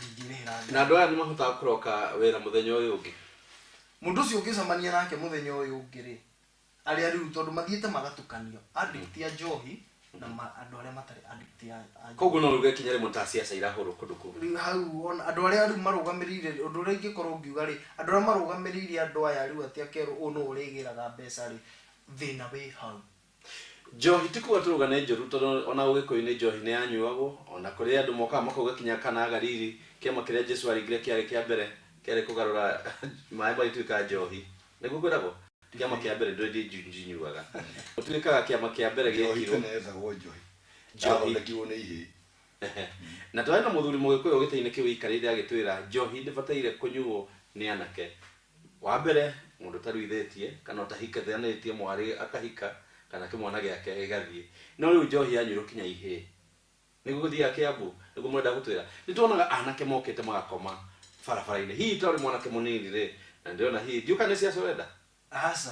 na andũ aya nĩ mahotaga kũroka wĩra mũthenya ũyũ ũngĩ mũndũ ũcio ũngĩcemania nake mũthenya ũyũ ũngĩ rĩ arĩa rĩu tondũ mathiĩte magatukanio addict a njohi na andũ arĩa matarĩ addict a koguo no ruge kinya rĩmwe ta ciaca irahũrwo kũndũ kũu hau andũ arĩa rĩu marũgamĩrĩire ũndũ ũrĩa ingĩkorwo ngiuga rĩ andũ arĩa marũgamĩrĩire andũ aya rĩu atĩ akerwo ũũ no ũrĩgĩraga mbeca rĩ thĩna wĩ hau njohi ti kuga tũruga nĩ njũru tondũ ona Ũgĩkũyũ-inĩ njohi nĩ yanyuagwo ona kũrĩ andũ mokaga makauga kinya kana Gariri kĩama kĩrĩa Jesũ arĩngire kĩarĩ kĩa mbere kĩarĩ kũgarũra maĩ magĩtuĩka njohi nĩguo kwĩragwo kĩama kĩa mbere ndũrĩ njinyuaga gũtuĩkaga kĩama kĩa mbere gĩkirwo njohi nĩ ihĩ na twarĩ na mũthuri Mũgĩkũyũ gĩtĩ-inĩ kĩu aikarĩire agĩtwĩra njohi ndĩbataire kũnyuo nĩ anake wa mbere mũndũ ũtaruithĩtie kana ũtahikithanĩtie mwarĩ akahika kana kĩmwana gĩake gĩgathiĩ no rĩu njohi yanyuĩrwo kinya ihĩ nĩguo gũthiaga Kiambu nĩguo mwenda gũtwĩra nĩtuonaga anake mokĩte magakoma barabara-inĩ hihi twarĩ mwanake mũnini rĩ na ndĩrona hihi ndiũka nĩ ciaca wenda aca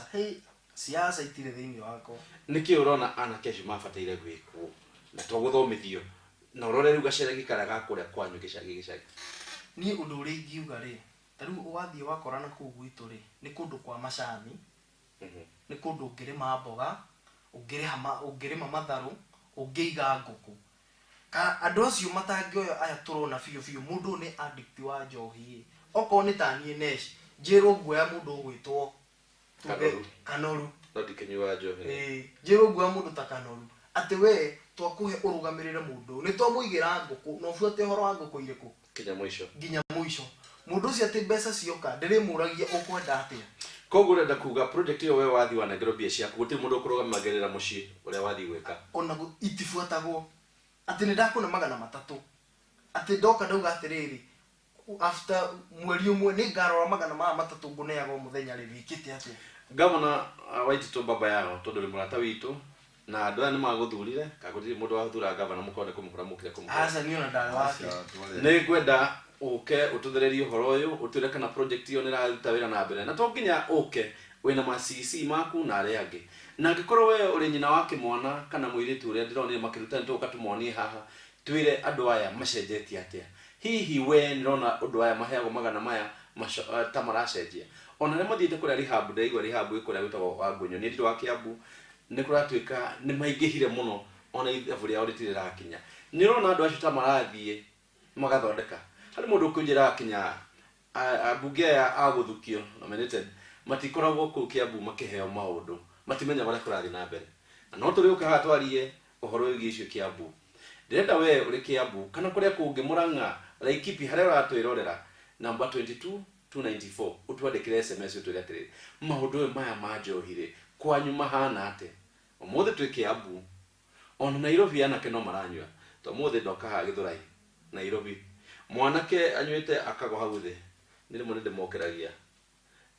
ciaca itirĩ thĩinĩ wako nĩkĩ ũrona anake acio mabataire gwĩkwo na to gũthomithio na ũrore rĩu gacere gĩikaraga kũrĩa kwanyu gĩcagi niĩ ũndũ ũrĩa ingiuga rĩ ta rĩu wathiĩ wakorana kũu gwitũ rĩ nĩ kũndũ kwa macani nĩ kũndũ ũngĩrĩma mboga, ũngĩrĩma matharũ, ũngĩiga ngũkũ. Andũ acio matangĩoya aya tũrona biũ mũndũ nĩ addict wa njohi. Okorwo nĩ ta niĩ Nesh, njĩrwo nguoya mũndũ ũgwĩtwo Kanoru. Ndikĩnyua njohi. Njĩrwo nguoya mũndũ ta Kanoru. Atĩ we twakũhe ũrũgamĩrĩre mũndũ. Nĩ twamũigĩra ngũkũ, no buate ũhoro wa ngũkũ irĩkũ? Nginya mũico. Mũndũ ũcio atĩ mbeca cioka, ndĩrĩmũragia ũkwenda atĩa. Koguo urenda kuga project iyo wewe wathi wanengero mbia ciaku gũtirĩ mũndũ ũkũrũgamagĩrĩra mũciĩ ũrĩa wathi gwĩka. Ona itibuatagwo. Atĩ nĩ ndakũna 300. Atĩ ndoka ndauga atĩrĩrĩ, after mweri ũmwe nĩ ngarora 300 ngũneagwo mũthenya rĩ wikĩte atĩa. Governor Waititu baba yao tondũ nĩ mũrata witũ na andũ aya nĩ magũthurire kagũtirĩ mũndũ wathura governor mũkone kũmũkĩra aca niĩ ona ndarĩ wake. Nĩ ngwenda ũke ũtũthererie ũhoro ũyũ ũtwĩre kana project iyo nĩ ĩraruta wĩra na mbere na to nginya ũke wĩna ma CC maku na arĩa angĩ. Na angĩkorwo we ũrĩ nyina wa kĩmwana kana mũirĩtu ũrĩa ndĩronire makĩruta nĩtũka tũmonie haha twĩre andũ aya macenjetie atĩa. Hihi we nĩrona ũndũ aya maheagwo magana maya ta maracenjia. Ona nĩ mathiĩte kũrĩa rehab ndaigua rehab ĩkũrĩa gwĩtagwo Wangũnyũ nĩ ndĩ wa Kiambu nĩ kũratuĩka nĩ maingĩhire mũno ona ithabu rĩao rĩtirĩ rakinya. Nĩrona andũ acio ta marathiĩ magathondeka. Harĩ mũndũ ũkũnjĩra akinya ambunge aya agũthukio nominated matikoragwo kũu Kiambu makĩheo maũndũ matimenya marĩa kũrathiĩ na mbere. Na no tũrĩ ũkaga twarie ũhoro wĩgiĩ icio Kiambu. Ndĩrenda we ũrĩ Kiambu kana kũrĩa kũngĩ Mũrang'a Laikipia harĩa ũratwĩrorera number 22294 ũtwandĩkĩre SMS ũtwĩre atĩrĩrĩ maũndũ maya ma njohi-rĩ kwanyu mahana atĩa. Ũmũthĩ twĩ Kiambu ona Nairobi anake no maranyua to ũmũthĩ ndoka haha Gĩthũrai Nairobi mwanake anyuĩte akagwa hau thĩ nĩ rĩmwe ndĩmokeragia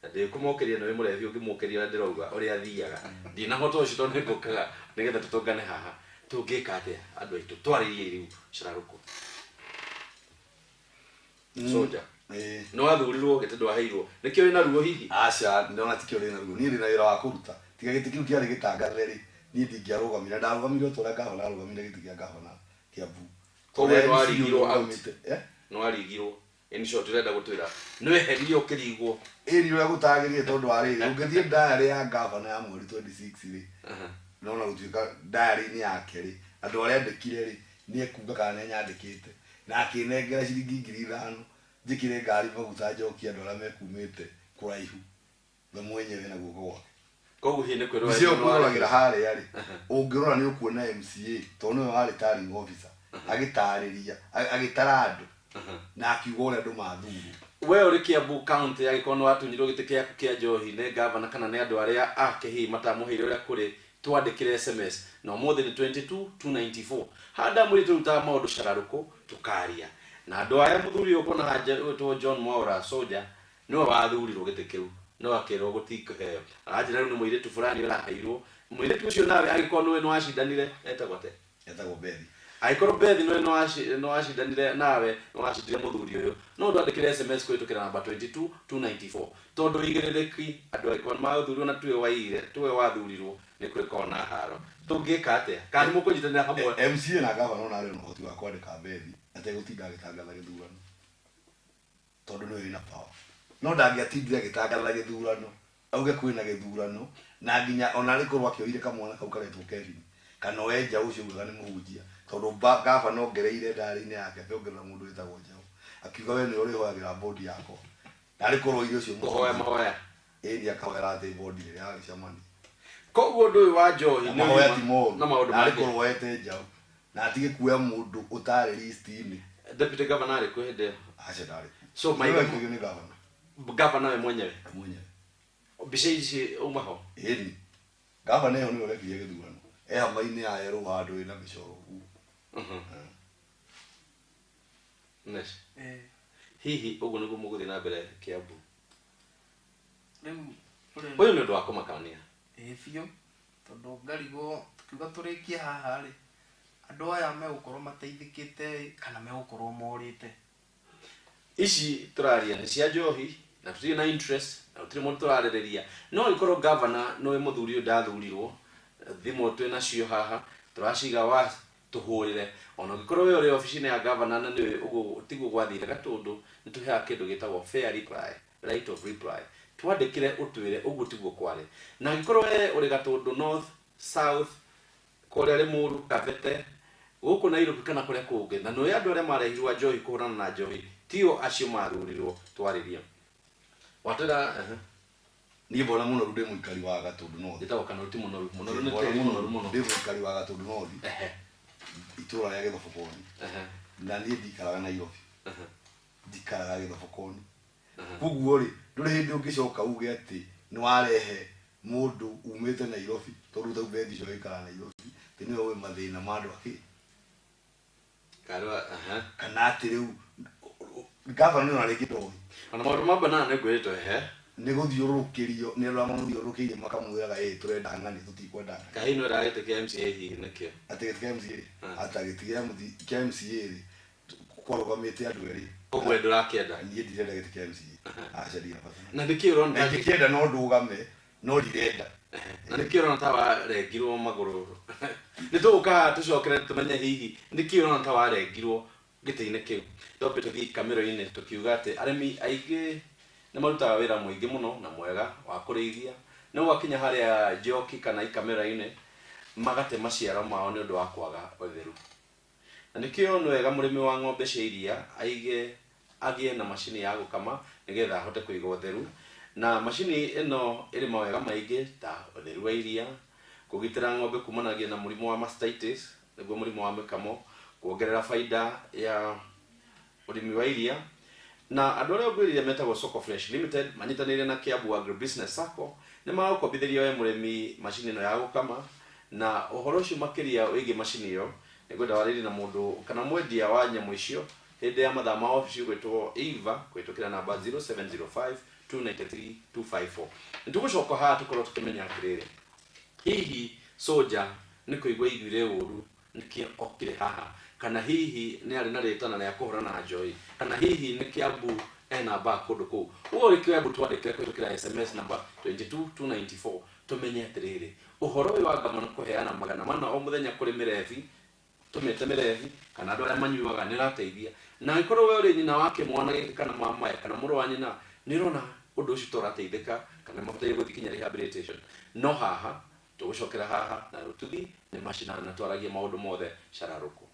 na ndĩkũmokeria nawe mũrebi ũngĩmokeria ũrĩa ndĩrauga ũrĩa athiaga ndinahota ũcio tondũ nĩngũkaga nĩgetha tũtũngane haha tũngĩka atĩa andũ aitũ twarĩrie rĩu Shararũkũ. Soja no athurirwo gĩtĩ ndwaheirwo nĩkĩo wĩna ruo hihi? Aca ndona tikĩo rĩna ruo niĩ ndĩna wĩra wa kũruta tiga gĩtĩ kĩu kĩarĩ gĩtangathe rĩ niĩ ndingĩarũgamire ndarũgamire o ta ũrĩa ngabana arũgamire gĩtĩ kĩa ngabana Kiambu. Koguo nĩ warigirwo out no warigirwo in short ũrenda gũtwĩra nĩ weheririo ũkĩrigwo ĩri ũrĩa gũtagĩrĩire tondũ wa rĩrĩ ũngĩthiĩ diary ya ngabana ya mweri 26 rĩ nona gũtuĩka diary-inĩ yake rĩ andũ arĩa andĩkire rĩ nĩ ekuga kana nĩ nyandĩkĩte na akĩnengera ciringi 5,000 njĩkĩre ngari maguta njokia andũ arĩa mekumĩte kũraihu we mwenyewe na guoko gwake. Koguo hiĩ nĩ kwĩrwo ũcio ũkũroragĩra harĩa rĩ ũngĩrora nĩ ũkuona MCA tondũ nĩwe warĩ returning officer agĩtarĩria agĩtara andũ na akiuga ũrĩa andũ mathurwo. We ũrĩ Kiambu county agĩkorwo nĩ watunyirwo gĩtĩ gĩaku kĩa njohi nĩ governor kana nĩ andũ arĩa ake hihi matamũheire ũrĩa kũrĩ twandĩkĩre SMS na ũmũthĩ nĩ 22294 handa mwĩrĩ tũrutaga maũndũ Shararũkũ tũkaria na andũ aya mũthuri ũkona haja wĩtwo John Mwaura Soja nĩwe wathurirwo gĩtĩ kĩu no akĩrwo gũtikũheo aranjĩra rĩu nĩ mũirĩtu fulani ũraheirwo mũirĩtu ũcio nawe agĩkorwo nĩwe nĩ wacindanire etagwo atĩa? Etagwo Bethi. Agĩkorwo Bethi nĩwe nĩ wacindanire nawe nĩ wacindire mũthuri ũyũ no twandĩkĩre SMS kũhĩtũkĩra namba 22294 tondũ wĩigĩrĩrĩki andũ agĩkorwo nĩ mathurwo na tuwe wathurirwo nĩ kũrĩkorwo na haro tũngĩka atĩa kana mũkũnyitanĩra hamwe? MCA na gavana ona arĩ na ũhoti wa kwandĩka Bethi ategũtinda agĩtangatha gĩthurano tondũ nĩwe wĩna power no ndangĩatindire agĩtangatha gĩthurano auge kwĩna gĩthurano na nginya ona arĩkorwo akĩoire kamwana kau karetwo Kevin kana wenja ũcio ugaga nĩ mũhunjia tondũ gavana ongereire ndari-inĩ yake akĩongerera mũndũ wĩtagwo Njaũ akiuga we nĩwe ũrĩhoyagĩra bondi yakwa na arĩkorwo irio ũcio kũhoya mahoya ĩrĩa akahoera atĩ bondi ĩrĩa yagĩcemania. Koguo ũndũ ũyũ wa njohi na mahoya ti moru na maũndũ mangĩ arĩkorwo woete Njaũ na atige kuoya mũndũ ũtarĩ list-inĩ. Deputy governor arĩ kwĩ hĩndĩ aca ndarĩ so maiga nĩ governor we mwenyewe mbica ici uma ho ĩni gavana ĩyo nĩwe ũrekirie gĩthurano hama-inĩ ya yerũ handũ wĩna mĩcoro kuu. Hihi ũguo nĩguo mũgũthiĩ na mbere Kiambu? Ũyũ nĩ ũndũ wa kũmakania biũ tondũ ngarigwo tukiuga tũrĩkie haha rĩ andũ aya megũkorwo mateithĩkĩte kana megũkorwo morĩte. Ici tũraria nĩ cia njohi na tũtirĩ na interest na tũtirĩ mũndũ tũrarĩrĩria no gĩkorwo governor nĩwe mũthuri ũyũ ndathurirwo thimũ twĩ nacio haha tũraciga wa tũhũrĩre ona ũngĩkorwo we ũrĩ obici-inĩ ya governor na nĩwe ũguo tiguo gwathire gatũndũ nĩ tũheaga kĩndũ gĩtagwo fair reply right of reply twandikire utwire uguo tiguo kware na ngikoro uri Gatundu North South kore Limuru Kabete guku Nairobi kana kure kungi na no andu aria marehirwa njohi kuhurana na njohi tio acio marurirwo twariria watera ni bora muno rude muikari wa Gatundu North nditawo kana uti muno ni muno ndi muikari wa Gatundu North itura ya Githobokoni na ni ndikaraga Nairobi ndikaraga Githobokoni kuguo ri nduri hindi ungicoka uge ati ni warehe mundu umite Nairobi tondu tau bethi cio ikara Nairobi tini we mathina mandu aki karwa kana ati riu gavana no arekido ana maundu ma banana ngwito ni guthiurukirio ni ra muthiurukirie makamwiraga turenda ngani tutikwenda kahino rarete KMCA hihi nakio ati KMCA atagitigia muthi KMCA kwarugamite andu eri ogwe ndurakienda ni ndirenda giti KMCA acaria na ndikiro ndikienda no ndugame no ndirenda na ndikiro ntawa regirwo maguru nituka tucokere tumenye hihi ndikiro ntawa regirwo gitiine kiu ndope tuthi kamera-ini tukiuga ati arimi aige ni marutaga wira muingi muno na mwega wa kurithia no wakinya haria njoki kana kamera-ini magate maciaro mao ni undu wa kwaga utheru na nikio no wega murimi wa ng'ombe cia iria aige agie na mashini ya gukama nigetha ahote kuiga utheru na mashini ino iri mawega maingi ta utheru wa iria kugitira ng'ombe kumanagia na murimu wa mastitis niguo murimu wa mikamo kuongerera faida ya urimi wa iria na andu aria ngwirire metagwo Soko Fresh Limited manyitanire na Kiambu Agribusiness Sacco ni magukobithĩria we murimi mashini ino ya gukama na uhoro ucio makiria wigi mashini iyo nigwenda warĩrie na mundu kana mwendia wa nyamu icio hindi ya mathaa ma office gwitwo Eva kwitukira namba 0705 293 254 nitugucoka haha tukorwo tukimenya atiriri hihi soja ni kuigwa iguire uru nikio okire haha kana hihi ni ari na ritana ria kuhurana na njoi kana hihi ni Kiambu namba kundu ku ugo Kiambu twandikire kwitukira SMS namba 22294 tumenye atiriri uhoro uyu wa gamana kuheana magana mana o muthenya kuri mirethi tumete mirethi kana andu aria manyuaga ni rateithia na ikorwo we uri nyina wake mwana giki kana mama kana muru wa nyina ni rona undu ucio turateithika kana mabataire guthikinya rehabilitation no haha tugucokera haha na rututhi ni mashina na twaragie maundu mothe shararuku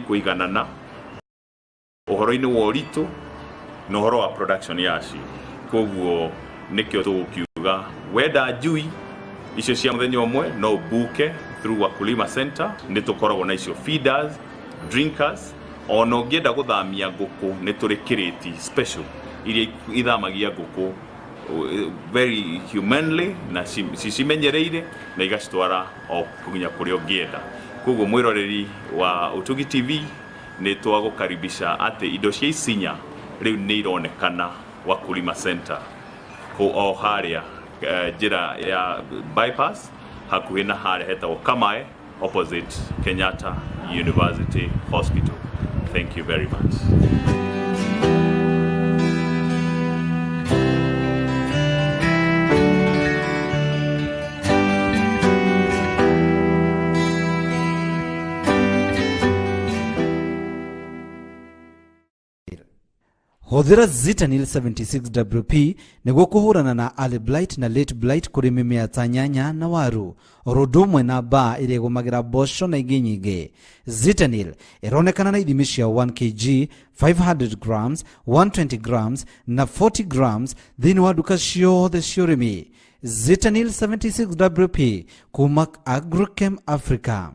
kuiganana uhoro-ini wa uritu na uhoro wa production yacio koguo nikio tugukiuga wenda njui icio cia muthenya umwe no buke through Wakulima Center nĩ tũkoragwo na icio feeders, drinkers, ona ũngĩenda gũthamia ngũkũ nĩ tũrĩ kirĩti special iria ithamagia ngũkũ very humanly na cimenyereire na igacitwara o kunya kũrĩa ũngĩenda. Koguo mwĩroreri wa Utugi TV nĩ twagũkaribisha atĩ indo cia Isinya rĩu nĩ ironekana Wakulima Center o harĩa njĩra ya bypass hakuhĩ na harĩa hetagwo Kamae opposite Kenyatta University Hospital. Thank you very much. Hũthĩra Zitanil 76WP nĩguo kũhũrana na early blight na late blight kũrĩ mĩmera ta nyanya na waru, oro ũndũ ũmwe na mbaa ĩrĩa ĩgũmagĩra mboco na ingĩ nyingĩ. Zitanil ĩronekana na ithimi cia 1 kg, 500 grams, 120 grams na 40 grams thĩinĩ wa nduka ciothe cia ũrĩmi. Zitanil 76WP kuma Agrochem Africa.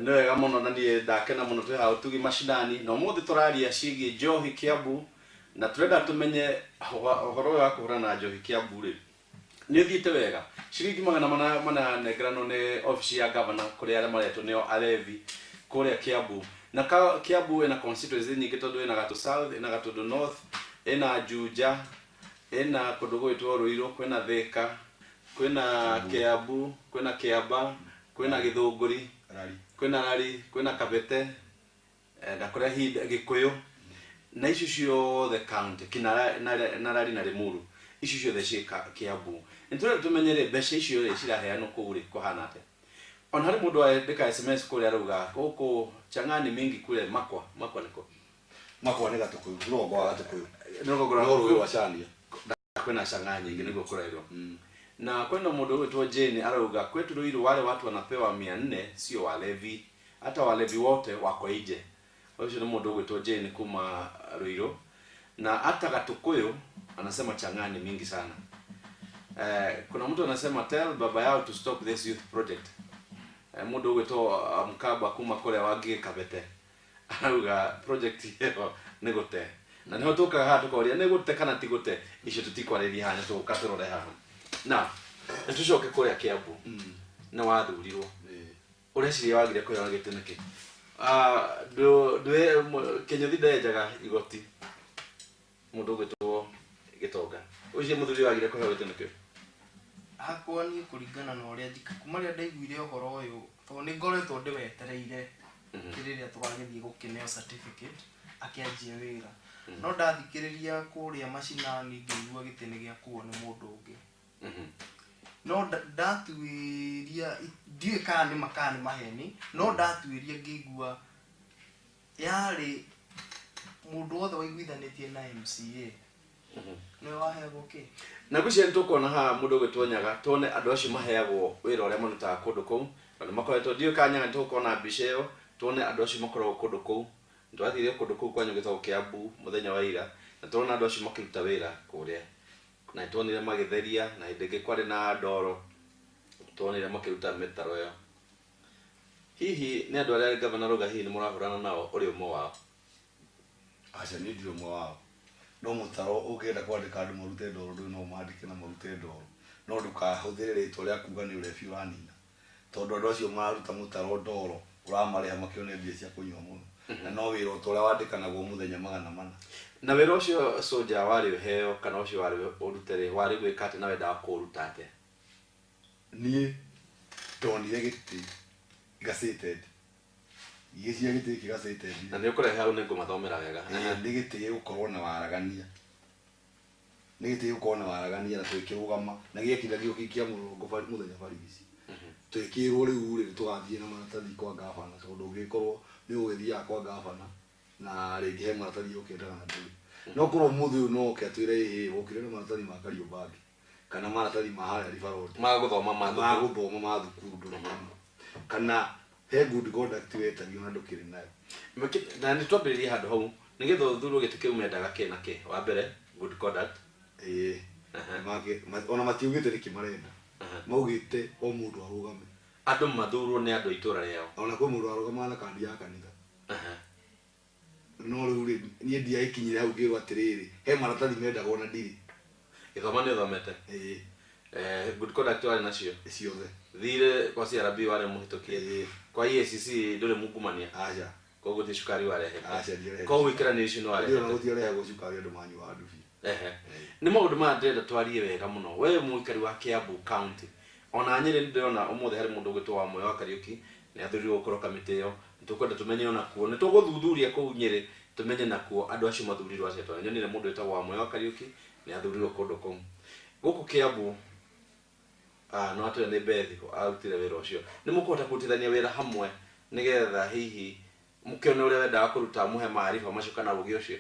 Nĩwega mũno na niĩ ndakena mũno twĩ haũ Utugi mashinani na ũmũthĩ tũraria ciĩgiĩ njohi Kiambu na tũrenda tũmenye ũhoro wa kũhũrana na njohi Kiambu rĩ nĩ ũthiĩte wega. Ciringi 400 nengeranwo nĩ ofici ya governor kũrĩa arĩa maretwo nĩo alevi kũrĩa Kiambu. Na Kiambu ĩna constituency nyingĩ tondũ ĩna Gatũ South, ĩna Gatũndũ North, ĩna Juja, ĩna kũndũ gwĩtwo Ruiru, kwĩna Thika, kwĩna Kiambu, kwĩna Kiamba, kwĩna Gĩthũngũri, kwĩna Rari, kwĩna Kabete, na kũrĩa Gĩkũyũ, na icio ciothe county Kinara na Rari na Limuru, icio ciothe ciĩ Kiambu. Nĩtũrenda tũmenyere mbeca icio rĩ ciraheanwo kũu rĩ kũhana atĩa. Ona harĩ mũndũ andĩka SMS kũrĩa arauga gũkũ Chang'ani mingi kule Makwa nĩko. Makwa nĩ Gatũkũyũ, no gwa Gatũkũyũ. Nĩko gũra rũĩ wa Chania. Kwĩna Chang'ani nyingĩ nĩguo kũrairwo. Na kwenda mũndũ wetwo Jane arauga kwetu Ruiru wale watu wanapewa 400 sio walevi, hata walevi wote wako nje. Huyo ni mũndũ wetwo Jane kuma Ruiru. Na hata Gatũkũyũ anasema Chang'ani mingi sana. Kuna mtu anasema tell baba yao to stop this youth project. Mũndũ wetwo Mkaba kuma kũrĩa Wangige Kabete. Arauga project hiyo nĩ gũte. Na nĩho tũkaga haha tũkoria nĩ gũte kana ti gũte, icio tũtikwarĩria haha tũka tũrore haha. Na nĩtũcoke kũrĩa Kiambu na wathurirwo ũreciria wagire kũheo gĩtĩ nĩkĩ? Kĩnyũthi ndenjaga igoti mũndũ gwĩtwo Gĩtonga. Ũcio mũthuri wagire kũheo gĩtĩ nĩkĩ? Hakwa niĩ kũringana na ũrĩa njika kuma rĩrĩa ndaiguire ũhoro ũyũ tondũ nĩ ngoretwo ndĩwetereire rĩrĩa tũgagĩthiĩ gũkĩneo certificate akĩanjia wĩra. No ndathikĩrĩria kũrĩa mashinani ngĩigua gĩtĩ nĩ gĩakuo nĩ mũndũ ũngĩ. No ndatuĩria ndiũĩ kana nĩ makani maheni, no ndatuĩria ngĩigua yarĩ mũndũ wothe waiguithanĩtie na MCA nĩ wahegwo kĩ. Na ngwĩciria nĩ tũkuona haha mũndũ gwĩtwo Nyaga tuone andũ acio maheagwo wĩra ũrĩa marutaga kũndũ kũu. Na makoretwo ndiũĩ kana Nyaga nĩ tũkuona mbica ĩyo tuone andũ acio makoragwo kũndũ kũu. Nĩtwathire kũndũ kũu kwanyu gĩtagwo Kiambu mũthenya wa ira na tuona andũ acio makĩruta wĩra kũrĩa. Na tuonire magĩtheria na hĩndĩ ĩngĩ kwarĩ na ndoro tuonire makĩruta mĩtaro ĩyo. Hihi nĩ andũ arĩa Governor Roga hihi nĩ mũrahũrana nao ũrĩ ũmwe wao? Aca nĩ ndirĩ ũmwe wao. No mũtaro ũngĩenda kwandĩka andũ marute ndoro ndũĩ no maandĩke na marute ndoro. No ndũkahũthĩre rĩtwa rĩa kuuga nĩ ũrebi ũranina. Tondũ andũ acio maruta mũtaro ndoro ũramarĩha makĩone mbia cia kũnyua mũno. Na no wĩra ũrĩa wandĩkanagwo mũthenya 400. Na wĩra ũcio soja warĩ ũheo kana ũcio warĩ ũrute warĩ gwĩka atĩ na wendaga kũũruta atĩa? Niĩ ndonire gĩtĩ gaceted. Gĩcia gĩtĩ gaceted. Na nĩ ũkũrehe hau nĩ ngũmathomera wega. Nĩ gĩtĩ gũkorwo na waragania. Nĩ gĩtĩ gũkorwo na waragania na twĩkĩrũgama na gĩekithagio gĩkia mũthenya barigici. twikirwo riu ri tugathie na maratathi kwa gavana tondu ungikorwo ni ugithia kwa gavana na ringi he maratathi ukendaga na nduri no korwo muthi uyu no ke atwire ukire na maratathi ma Kariobangi kana maratathi ma haria Riverroad maguthoma ma thukuru nduri kana he good conduct wetagio na ndukire nayo na ni twambiririe handu hau nigetha uthurwo giti kiu mendaga ke na ke wa mbere good conduct ona matiugite ni kimarenda maugite o mundu arugame andu mathurwo ni andu itura riao ona kwa mundu arugama na kandi ya kanitha no riu ni ndia ikinyire hau ngirwa atiriri he maratathi mendaga ona ndiri ithoma ni thomete good conduct wale nacio ciothe thire kwa CRB wale muhitukie kwa EACC ndure mungumania aja koguo ti cukari wale aja dire koguo ikiranirio no wale ndio na gutire ya gucukari andu manyu wa ndubi ni maundu ma ndenda twarie wega muno we muikari wa Kiambu County ona Nyeri ndona umuthe hari mundu gwitwo wa Moyo wa Kariuki ni athurirwo gukoro kamiti yo nitukwenda tumenye ona kuo nituguthuthuria kuu Nyeri tumenye nakuo andu acio mathurirwo acio nyonire mundu witagwo wa Moyo wa Kariuki ni athurirwo kundu kou guku Kiambu no atwe ni bethi arutire wira ucio ni mukuhota kutithania wira hamwe nigetha hihi mukione uria wendaga kuruta muhe maarifa macio kana ugi ucio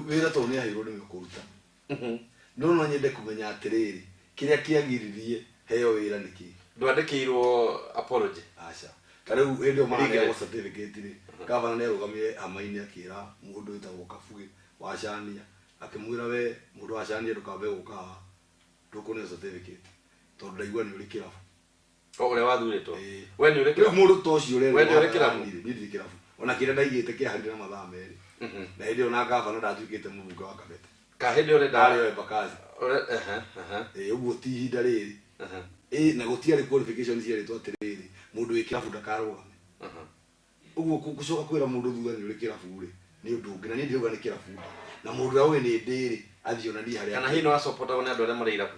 wira to ni ahirwo ni kuruta no nyende kumenya atiriri kiria kiagiririe heyo wira niki ndwandikirwo apology acha tariu ndio maana certificate ri gavana ne rugamire hamaini akira mundu witagwo Kabuge wa Chania akimwira we mundu wa Chania ndukabe guka ndukune certificate tondu ndaigua ni uri kirabu ore wathurĩtwo we ni uri kirabu mundu to cio uri we ni uri kirabu ni ndi kirabu ona kire ndaigite kihandira mathaa meri na ndio na gavana ndatuikite mubunge wa Kabete kahindi uri ndari we bakazi uguo ti hinda riri na gutiari qualification cia ritwa atiriri mundu wi kirabu ndakarugame uguo gucoka kwira mundu thutha ni uri kirabu ri ni undu ungi na ni ndiuga ni kirabu na mundu awe ni ndiri athio na ni haria kana hino wa support one andu aria marira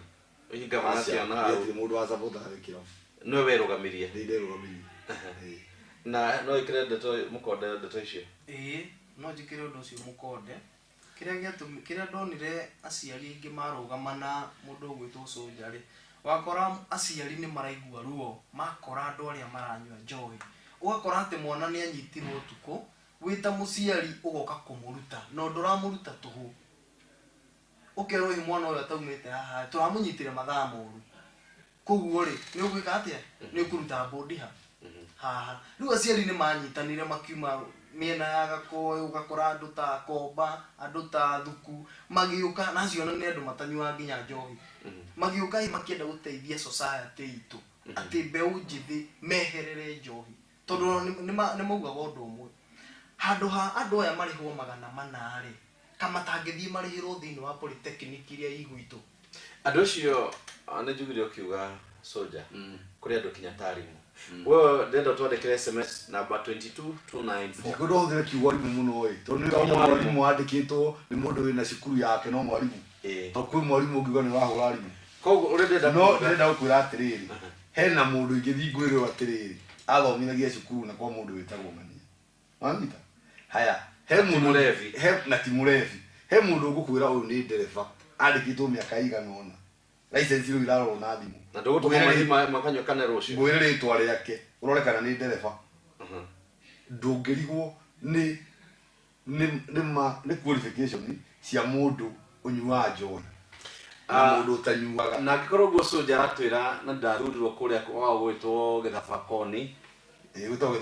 uhinga manatio na hau ni mundu wa support ari kirabu no we rugamirie ndi rugamirie na no ikire ndeto mukonde ndeto icio no njikire undu ucio mukonde kiria ndonire aciari ingi marugama na mundu gwitwo Soja ri wakora aciari ni maraigua ruo makora andu aria maranyua njohi ugakora ati mwana ni anyitirwo utuku wita muciari ugoka kumuruta no nduramuruta tuhu ukero hi mwana uyu ataumite haha turamunyitire mathaa moru koguo ri ni ugwika atia ni ukuruta bodi haha riu aciari ni manyitanire makiuma miena ya Gakoe ugakora andu ta Komba andu ta Thuku magiuka nacio ni andu matanyua nginya njohi magiuka makienda guteithia society itu ati mbeu njithi meherere njohi tondu ni maugaga undu umwe handu ha andu aya marihwo 400 ri kama tangithie marihirwo thiini wa polytechnic iria igwitu andu acio ni njugire ukiuga Soja kuri andu kinya tarimu wewe ndenda twandikire SMS number 22294 ngodo thire kiugo ni muno oi tondu ni mwarimu andikitwo ni mundu wina cukuru yake no mwarimu to kwi mwarimu ngiuga ni wahura arimu koguo uri ndenda no ndenda gukwira atiriri hena mundu ingithingwirwo atiriri athomithagia cukuru na kwa mundu witagwo Ng'ania wamita haya he mundu Mulevi he na ti Mulevi he mundu ngukwira uyu ni ndereva andikitwo miaka igana ona license ru iraro na thimu na ndugutuma makanywa kana rucio ngwire ritwa riake urorekana ni ndereva ndungirigwo ni qualification cia mundu unyua njohi mundu utanyuaga na gikorwo guo Soja atwira na ndathurirwo kuria kwa gwitwo Githafakoni gwitwo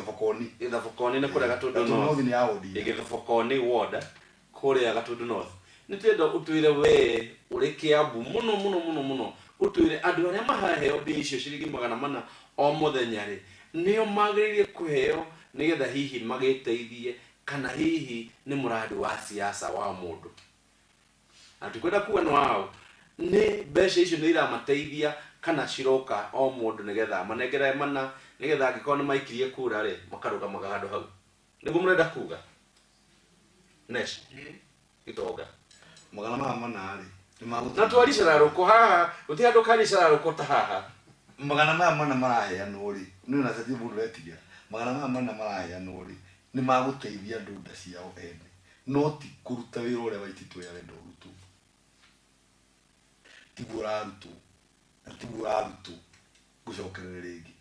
Githafakoni ni kuria Gatundu North ni audi Githafakoni ward kuria Gatundu North nitenda utwire we uri Kiambu muno utwire andu aria mahaheo bi icio ciringi 400 o muthenya ri nio magiririe kuheo nigetha hihi magiteithie kana hihi ni muradi wa siasa wa mundu atikwenda kuwa no wao ni besha icio ni iramateithia kana ciroka o mundu nigetha manegere mana nigetha angikona maikirie kura ri makaruga magado hau niguo murenda kuga nesh itoga 400 ri na twaricara ruko haha uti andu karicara ruko ta haha 400 maraheanwo ri ni na tati mundu retigia 400 maraheanwo ri ni maguteithia ndunda ciao ene no ti kuruta wira uria waititwo ya wendo rutu tigura rutu ngucokerere ringi